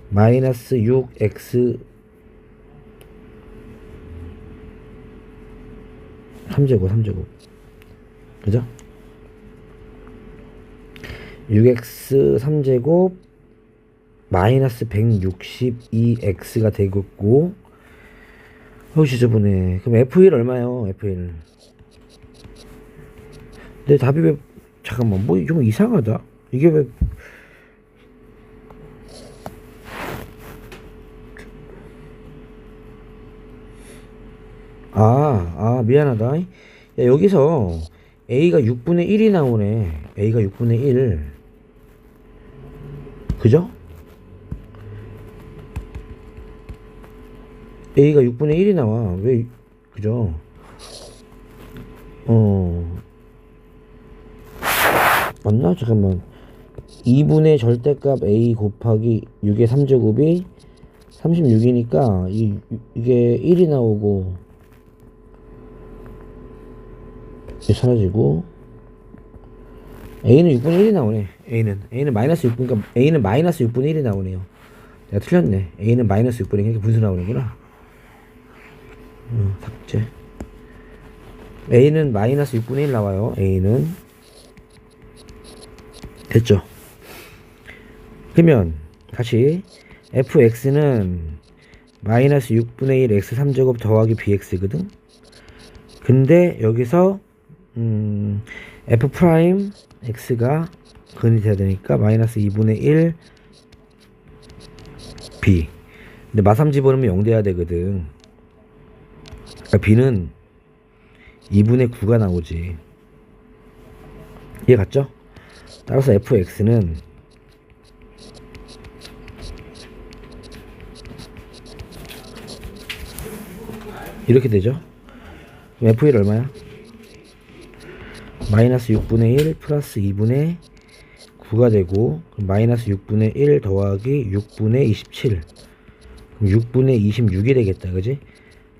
마이너스 6x 3제곱 그죠? 6x 3제곱 마이너스 162x가 되겠고, 지저분해. 그럼 F1 얼마요? F1. 내 답이 왜, 잠깐만, 뭐 좀 이상하다. 이게 왜, 미안하다. 야, 여기서 A가 6분의 1이 나오네. A가 6분의 1. 그죠? A가 6분의 1이 나와. 왜, 그죠? 맞나? 잠깐만. 2분의 절대값 A 곱하기 6의 3제곱이 36이니까, 이게 1이 나오고, 이게 사라지고, A는 6분의 1이 나오네. A는 마이너스 6분, 그러니까 A는 마이너스 6분의 1이 나오네요. 내가 틀렸네. A는 마이너스 6분의 1, 이렇게 분수 나오는구나. 삭제. A는 마이너스 6분의 1 나와요. A는. 됐죠? 그러면, 다시, fx는 마이너스 6분의 1 x 3제곱 더하기 bx거든? 근데, 여기서, f 프라임 x가 근이 돼야 되니까, 마이너스 2분의 1 b. 근데 마삼 집어넣으면 0 돼야 되거든. 그러니까 b는 2분의 9가 나오지. 이해 갔죠? 따라서 fx는 이렇게 되죠. 그럼 f1 얼마야? 마이너스 6분의 1 플러스 2분의 9가 되고, 그럼 마이너스 6분의 1 더하기 6분의 27. 그럼 6분의 26이 되겠다. 그지?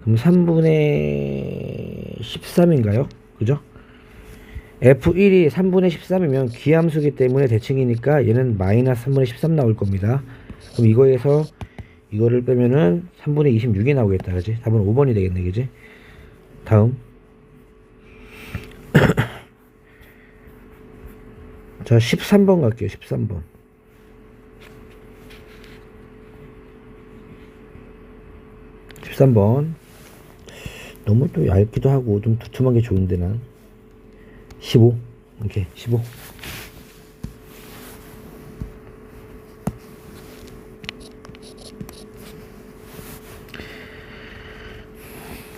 그럼 3분의 13인가요? 그죠? F1이 3분의 13이면 기함수기 때문에 대칭이니까 얘는 마이너스 3분의 13 나올 겁니다. 그럼 이거에서 이거를 빼면은 3분의 26이 나오겠다. 그지? 답은 5번이 되겠네. 그지? 다음. 자, 13번 갈게요. 13번. 13번. 너무 또 얇기도 하고 좀 두툼한 게 좋은데 난 15. 이렇게 15.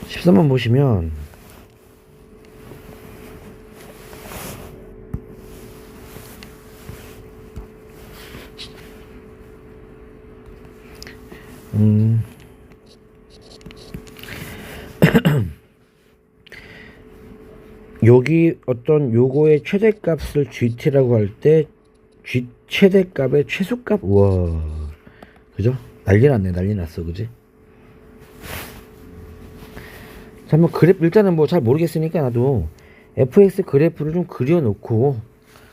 (13번) 보시면 여기 어떤 요거의 최대값을 GT라고 할 때 G 최대값의 최소값, 우와, 그죠? 난리 났네. 난리 났어. 그지? 자, 뭐 그래프 일단은 뭐 잘 모르겠으니까 나도 fx 그래프를 좀 그려놓고,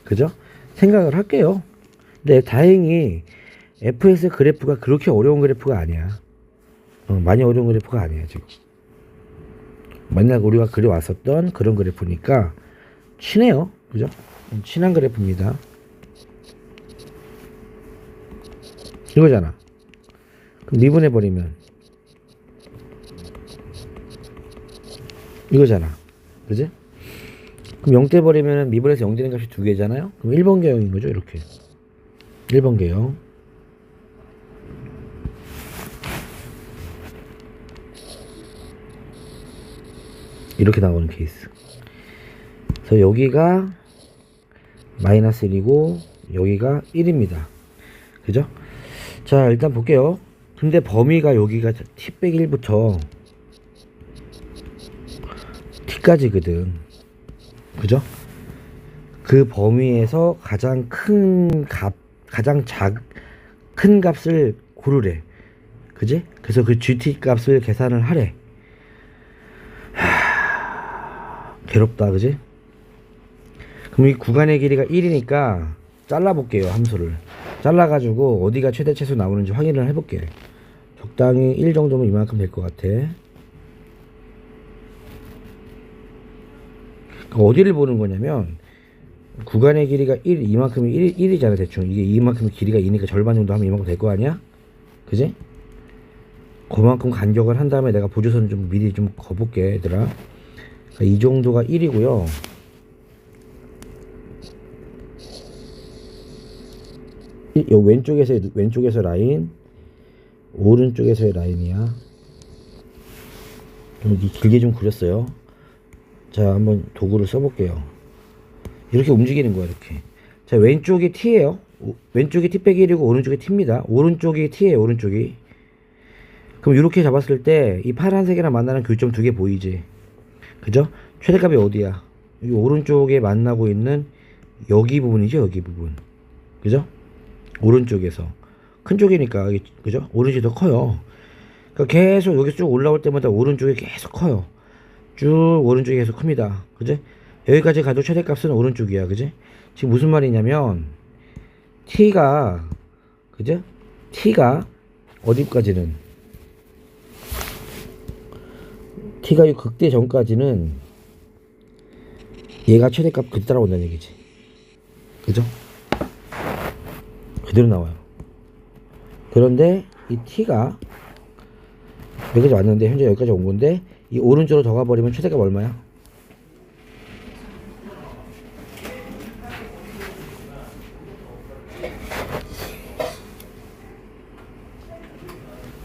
그죠? 생각을 할게요. 근데 다행히 fx 그래프가 그렇게 어려운 그래프가 아니야. 많이 어려운 그래프가 아니야 지금. 맨날 우리가 그려왔었던 그런 그래프니까 친해요. 그죠? 친한 그래프입니다. 이거잖아. 그럼 미분해버리면 이거잖아. 그지? 그럼 0대 버리면 미분해서 0 되는 값이 두 개잖아요. 그럼 1번 계형인 거죠. 이렇게 1번 계형. 이렇게 나오는 케이스. 그래서 여기가 마이너스 1이고 여기가 1입니다. 그죠? 자, 일단 볼게요. 근데 범위가 여기가 t 빼기 1부터 t까지거든. 그죠? 그 범위에서 가장 큰 값, 큰 값을 고르래. 그지? 그래서 그 GT 값을 계산을 하래. 괴롭다. 그지? 그럼 이 구간의 길이가 1이니까 잘라볼게요. 함수를 잘라가지고 어디가 최대 최소 나오는지 확인을 해볼게. 적당히 1 정도면 이만큼 될 것 같아. 어디를 보는 거냐면 구간의 길이가 1, 이만큼이 1이잖아. 대충 이게 이만큼 길이가 2니까 절반 정도 하면 이만큼 될 거 아니야? 그지? 그만큼 간격을 한 다음에 내가 보조선 좀 미리 좀 거볼게 얘들아. 그러니까 이 정도가 1이고요. 요 왼쪽에서 라인, 오른쪽에서의 라인이야. 좀 길게 좀 그렸어요. 자, 한번 도구를 써볼게요. 이렇게 움직이는 거야, 이렇게. 자, 왼쪽이 T예요. 왼쪽이 T 빼기 1이고 오른쪽이 T입니다. 오른쪽이 T예요, 오른쪽이. 그럼 이렇게 잡았을 때 이 파란색이랑 만나는 교점 두 개 보이지? 그죠? 최대값이 어디야? 여기 오른쪽에 만나고 있는 여기 부분이죠, 여기 부분. 그죠? 오른쪽에서. 큰 쪽이니까, 그죠? 오른쪽이 더 커요. 그러니까 계속 여기 쭉 올라올 때마다 오른쪽이 계속 커요. 쭉 오른쪽이 계속 큽니다. 그지? 여기까지 가도 최대값은 오른쪽이야. 그지? 지금 무슨 말이냐면 T가, 그죠? T가 어디까지는, T가 이 극대 전까지는 얘가 최대값 그대로 따라온다는 얘기지. 그죠? 그대로 나와요. 그런데 이 T가 여기까지 왔는데, 현재 여기까지 온 건데, 이 오른쪽으로 더 가버리면 최대값 얼마야?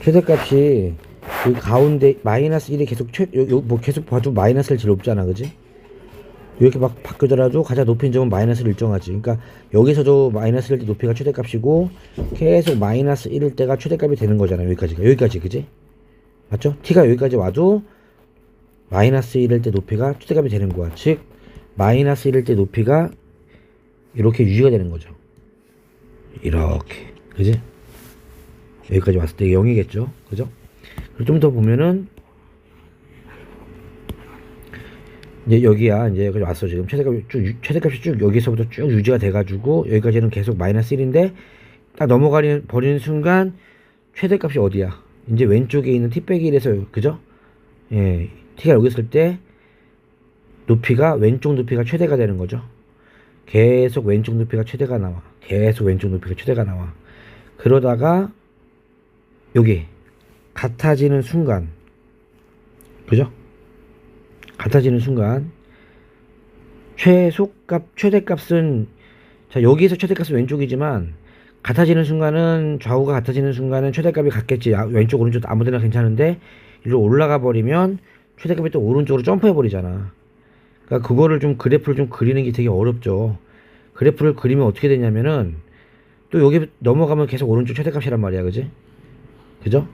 최대값이 이 가운데 마이너스 1이 계속 뭐 계속 봐도 마이너스를 제일 높잖아, 그지? 이렇게 막 바뀌더라도 가장 높은 점은 마이너스를 일정하지. 그러니까 여기서도 마이너스 1일 때 높이가 최대값이고 계속 마이너스 1일 때가 최대값이 되는 거잖아. 여기까지, 그지? 맞죠? T가 여기까지 와도 마이너스 1일 때 높이가 최대값이 되는 거야. 즉 마이너스 1일 때 높이가 이렇게 유지가 되는 거죠. 이렇게, 그지? 여기까지 왔을 때 0이겠죠, 그죠? 좀 더 보면은 이제 여기야, 이제 여기까지 왔어. 지금 최대값이 쭉 여기서부터 쭉 유지가 돼가지고 여기까지는 계속 마이너스 1인데 딱 버리는 순간 최대값이 어디야? 이제 왼쪽에 있는 T 빼기 1에서, 그죠? 예, T가 여기 있을 때 높이가, 왼쪽 높이가 최대가 되는 거죠. 계속 왼쪽 높이가 최대가 나와. 계속 왼쪽 높이가 최대가 나와. 그러다가 여기 같아지는 순간, 그죠? 같아지는 순간 최대값은, 자, 여기서 최대값은 왼쪽이지만 같아지는 순간은, 좌우가 같아지는 순간은 최대값이 같겠지. 왼쪽 오른쪽 아무데나 괜찮은데 이리로 올라가 버리면 최대값이 또 오른쪽으로 점프해 버리잖아. 그러니까 그거를 좀, 그래프를 좀 그리는 게 되게 어렵죠. 그래프를 그리면 어떻게 되냐면은 또 여기 넘어가면 계속 오른쪽 최대값이란 말이야, 그지? 그죠?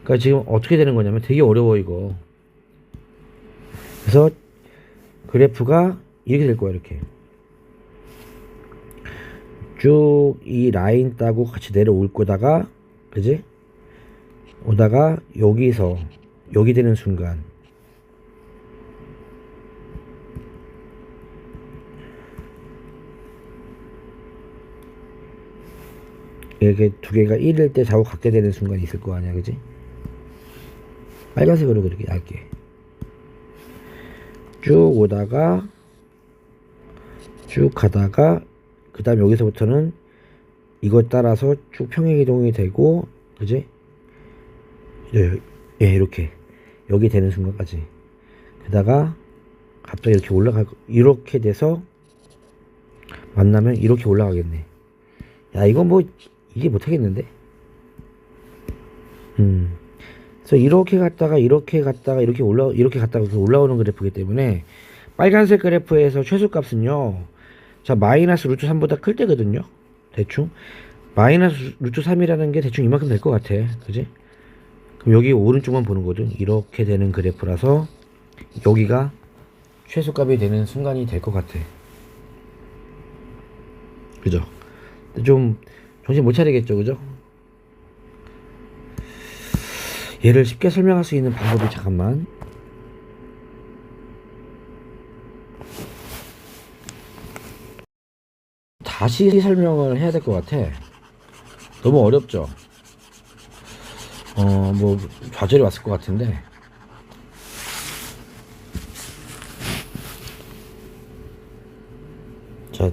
그러니까 지금 어떻게 되는 거냐면 되게 어려워, 이거. 그래서 그래프가 이렇게 될 거야, 이렇게. 쭉 이 라인 따고 같이 내려올 거다가, 그지? 오다가 여기서 여기 되는 순간 이렇게 두 개가 1일 때 좌우 같게 되는 순간이 있을 거 아니야, 그지? 빨간색으로 그렇게 얇게 쭉 오다가 쭉 가다가 그 다음 여기서부터는 이거 따라서 쭉 평행이동이 되고, 그지? 예, 이렇게 여기 되는 순간까지 게다가 갑자기 이렇게 올라가고, 이렇게 돼서 만나면 이렇게 올라가겠네. 야, 이건 뭐 이게 못하겠는데. 그래서 이렇게 갔다가 이렇게 갔다가 이렇게 갔다가 올라오는 그래프이기 때문에 빨간색 그래프에서 최소값은요, 자, 마이너스 루트 3보다 클 때거든요. 대충 마이너스 루트 3이라는 게 대충 이만큼 될 것 같아, 그지? 그럼 여기 오른쪽만 보는 거든. 이렇게 되는 그래프라서 여기가 최소값이 되는 순간이 될 것 같아, 그죠? 좀 정신 못 차리겠죠, 그죠? 얘를 쉽게 설명할 수 있는 방법이, 잠깐만. 다시 설명을 해야 될 것 같아. 너무 어렵죠? 뭐 좌절이 왔을 것 같은데. 자,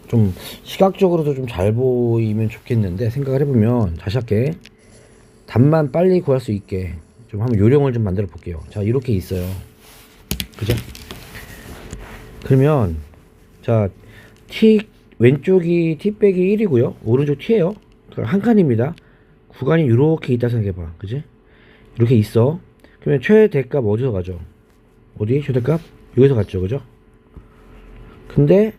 좀 시각적으로도 좀 잘 보이면 좋겠는데, 생각을 해보면 다시 할게. 값만 빨리 구할 수 있게 좀 한번 요령을 좀 만들어 볼게요. 자, 이렇게 있어요. 그죠? 그러면 자, t 왼쪽이 t 빼기 1이고요. 오른쪽 t예요. 한 칸입니다. 구간이 이렇게 있다 생각해봐. 그지? 이렇게 있어. 그러면 최대값 어디서 가죠? 어디? 최대값? 여기서 갔죠. 그죠? 근데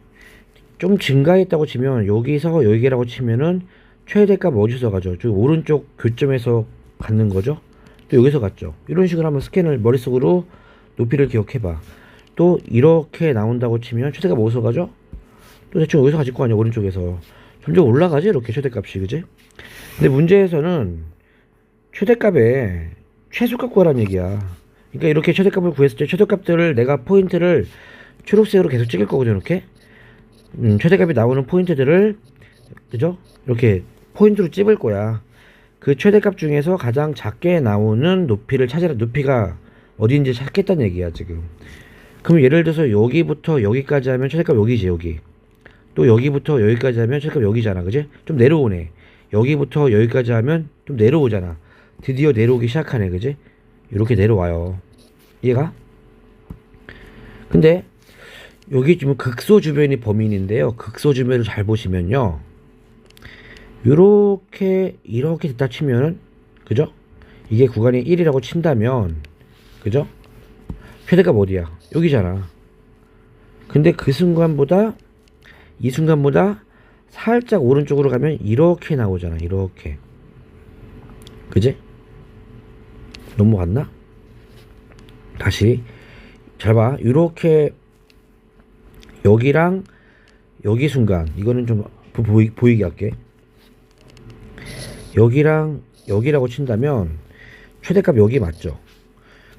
좀 증가했다고 치면 여기서 여기라고 치면은 최대값 어디서 가죠? 저 오른쪽 교점에서 갖는 거죠. 또 여기서 갔죠. 이런 식으로 한번 스캔을 머릿속으로 높이를 기억해봐. 또 이렇게 나온다고 치면 최대값 어디서 가죠? 또 대충 여기서 가질 거 아니야. 오른쪽에서 점점 올라가지 이렇게 최대값이. 그지? 근데 문제에서는 최대값에 최소값 구하라는 얘기야. 그러니까 이렇게 최대값을 구했을 때 최소값들을 내가 포인트를 초록색으로 계속 찍을 거거든. 이렇게 최대값이 나오는 포인트들을, 그죠? 이렇게 포인트로 찝을 거야. 그 최대값 중에서 가장 작게 나오는 높이를 찾아라. 높이가 어디인지 찾겠다는 얘기야 지금. 그럼 예를 들어서 여기부터 여기까지 하면 최대값 여기지. 여기 또 여기부터 여기까지 하면 최대값 여기잖아. 그지? 좀 내려오네. 여기부터 여기까지 하면 좀 내려오잖아. 드디어 내려오기 시작하네. 그지? 이렇게 내려와요. 얘가. 근데 여기 지금 극소 주변이 범인인데요. 극소 주변을 잘 보시면요. 요렇게 이렇게 됐다 치면은, 그죠? 이게 구간이 1이라고 친다면, 그죠? 최대값 어디야? 여기잖아. 근데 그 순간보다 이 순간보다 살짝 오른쪽으로 가면 이렇게 나오잖아. 이렇게. 그지? 넘어갔나? 다시 잘 봐. 이렇게 여기랑 여기 순간, 이거는 좀 보이게 할게. 여기랑 여기라고 친다면 최대값 여기 맞죠?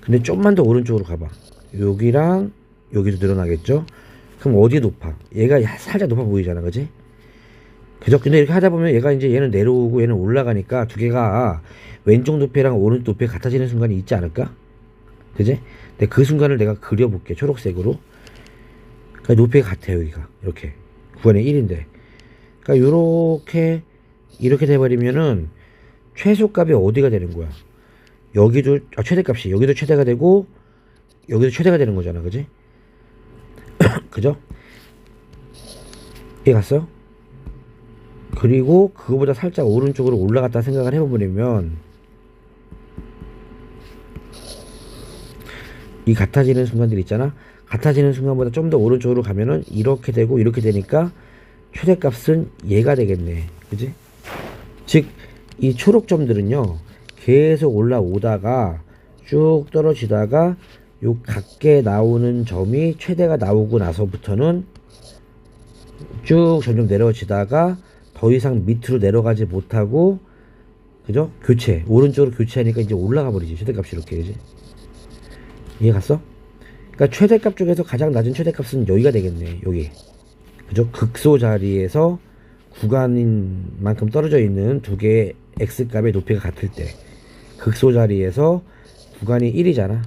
근데 좀만 더 오른쪽으로 가봐. 여기랑 여기도 늘어나겠죠? 그럼 어디 높아? 얘가 살짝 높아 보이잖아. 그지? 그죠? 근데 이렇게 하다 보면 얘가 이제 얘는 내려오고 얘는 올라가니까 두 개가 왼쪽 높이랑 오른쪽 높이가 같아지는 순간이 있지 않을까? 그지? 근데 그 순간을 내가 그려볼게. 초록색으로. 그러니까 높이가 같아요. 여기가 이렇게 구간이 1인데, 그러니까 이렇게 돼버리면은 최소값이 어디가 되는 거야? 여기도 최대값이 여기도 최대가 되고 여기도 최대가 되는 거잖아. 그지? 그죠? 이해 갔어요? 그리고 그거보다 살짝 오른쪽으로 올라갔다 생각을 해보면 이 같아지는 순간들 있잖아. 같아지는 순간보다 좀 더 오른쪽으로 가면은 이렇게 되고 이렇게 되니까 최대값은 얘가 되겠네. 그지? 즉 이 초록점들은요 계속 올라오다가 쭉 떨어지다가 요 각게 나오는 점이 최대가 나오고 나서부터는 쭉 점점 내려지다가 더 이상 밑으로 내려가지 못하고, 그죠? 교체, 오른쪽으로 교체하니까 이제 올라가 버리지. 최대값이 이렇게. 그지? 이해 갔어? 그러니까 최대값 중에서 가장 낮은 최대값은 여기가 되겠네. 여기. 그죠? 극소 자리에서 구간인 만큼 떨어져 있는 두 개의 x값의 높이가 같을 때, 극소 자리에서 구간이 1이잖아.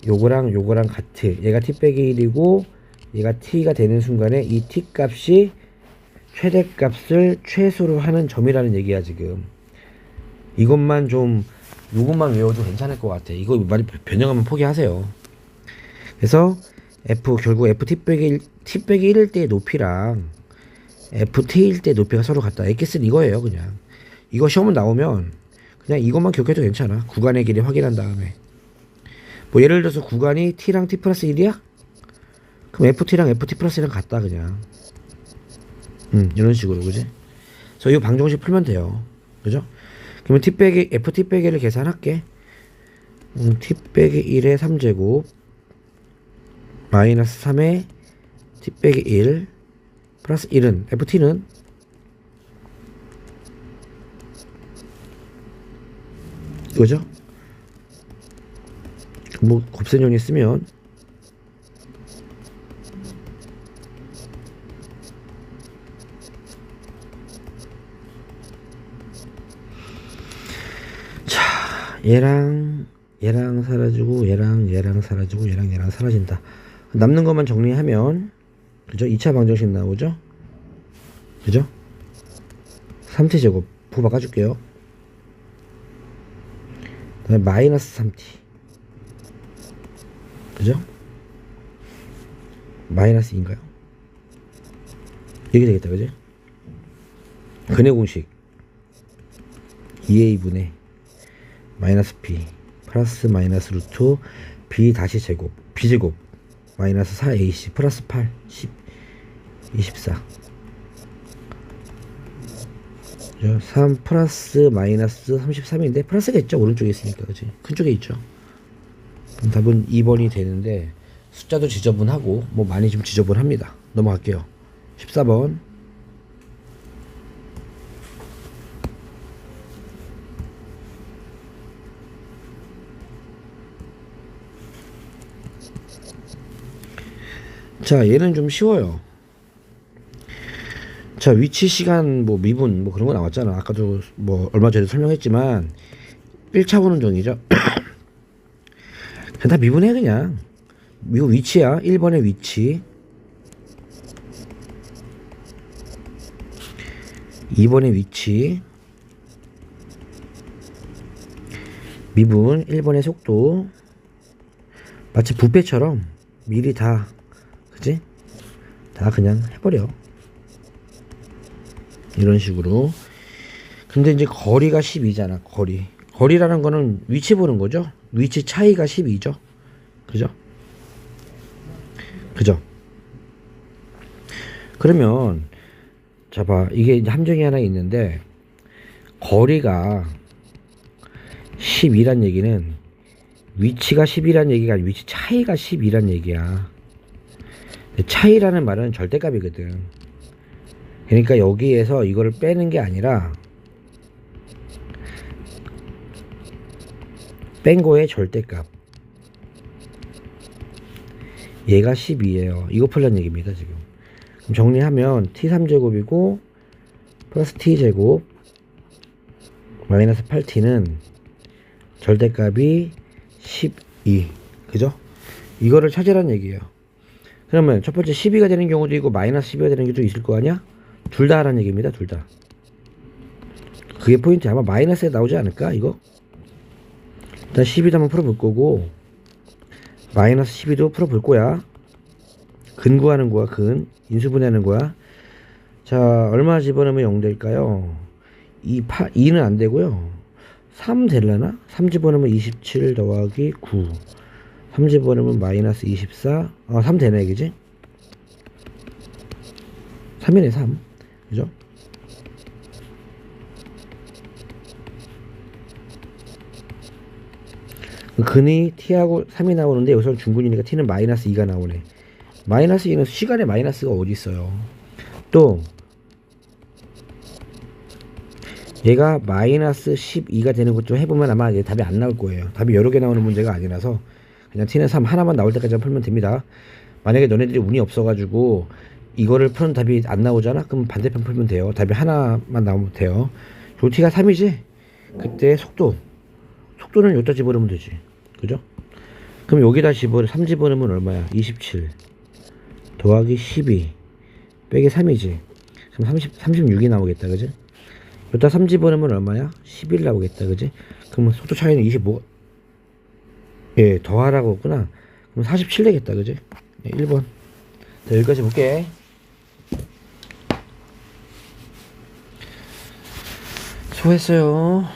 요거랑 요거랑 같을, 얘가 t 빼기 1이고 얘가 t가 되는 순간에 이 t 값이 최대값을 최소로 하는 점이라는 얘기야 지금. 이것만 좀, 요것만 외워도 괜찮을 것 같아. 이거 많이 변형하면 포기하세요. 그래서 결국 t 빼기 1일 때의 높이랑 ft일 때 높이가 서로 같다. x는 이거예요. 그냥 이거 시험은 나오면 그냥 이것만 기억해도 괜찮아. 구간의 길이 확인한 다음에 뭐 예를 들어서 구간이 t랑 t 플러스 1이야? 그럼 ft랑 ft 플러스 1랑 같다. 그냥 이런 식으로. 그지? 그래서 이 방정식 풀면 돼요. 그죠? 그러면 ft 빼기 1을 계산할게. t 빼기 1의 3제곱 마이너스 3의 t 빼기 1 플러스 1은 ft는 이거죠? 뭐 곱셈용이 쓰면 자, 얘랑 사라지고 얘랑 사라지고 얘랑 사라진다. 남는 것만 정리하면, 그죠? 2차 방정식 나오죠? 그죠? 3t제곱 부 바꿔줄게요. 그다음에 마이너스 3t. 그죠? 마이너스 2인가요? 이렇게 되겠다. 그죠? 근의 공식 2a분의 마이너스 b 플러스 마이너스 루트 b 다시 제곱 b제곱 마이너스 4ac 플러스 8 10 24 3 플러스 마이너스 33인데 플러스겠죠. 오른쪽에 있으니까. 그치? 큰 쪽에 있죠. 그럼 답은 2번이 되는데 숫자도 지저분하고 뭐 많이 좀 지저분합니다. 넘어갈게요. 14번. 자, 얘는 좀 쉬워요. 자, 위치, 시간, 뭐 미분 뭐 그런 거 나왔잖아. 아까도 뭐 얼마 전에 설명했지만 1차원 운동이죠. 그냥 다 미분해. 그냥 미분 위치야. 1번의 위치, 2번의 위치, 미분 1번의 속도. 마치 부패처럼 미리 다, 그지? 다 그냥 해버려. 이런 식으로. 근데 이제 거리가 12잖아. 거리라는 거는 위치 보는 거죠. 위치 차이가 12죠. 그죠? 그러면 자 봐. 이게 이제 함정이 하나 있는데 거리가 12란 얘기는 위치가 12란 얘기가 아니라 위치 차이가 12란 얘기야. 차이라는 말은 절대값이거든. 그러니까 여기에서 이거를 빼는 게 아니라 뺀 거의 절대값. 얘가 12예요. 이거 풀란 얘기입니다, 지금. 그럼 정리하면 t3제곱이고 플러스 t제곱 마이너스 8t는 절대값이 12. 그죠? 이거를 찾으란 얘기예요. 그러면 첫 번째 12가 되는 경우도 있고 마이너스 12가 되는 경우도 있을 거 아니야? 둘 다 하라는 얘기입니다. 둘 다. 그게 포인트. 아마 마이너스에 나오지 않을까 이거? 일단 12도 한번 풀어볼 거고 마이너스 12도 풀어볼 거야. 근 구하는 거야. 근 인수분해하는 거야. 자, 얼마 집어넣으면 0 될까요? 2는 안 되고요. 3 될라나? 3 집어넣으면 27 더하기 9. 3 집어넣으면 마이너스 24. 3 되네, 그지? 3이네, 3. 그죠? 근이 t하고 3이 나오는데 여기서 중근이니까 t는 마이너스 2가 나오네. 마이너스 2는 시간에 마이너스가 어디 있어요? 또 얘가 마이너스 12가 되는 것 좀 해보면 아마 얘 답이 안 나올 거예요. 답이 여러 개 나오는 문제가 아니라서 그냥 t는 3 하나만 나올 때까지 풀면 됩니다. 만약에 너네들이 운이 없어가지고 이거를 푸는 답이 안 나오잖아? 그럼 반대편 풀면 돼요. 답이 하나만 나오면 돼요. 요 t가 3이지? 그때 속도는 여기다 집어넣으면 되지. 그죠? 그럼 여기다 3 집어넣으면 얼마야? 27 더하기 12 빼기 3이지. 그럼 36이 나오겠다. 그지? 여기다 3 집어넣으면 얼마야? 11 나오겠다. 그지? 그러면 속도 차이는 25. 예, 더하라고 했구나. 그럼 47 되겠다. 그지? 네, 1번. 자, 여기까지 볼게. 수고했어요.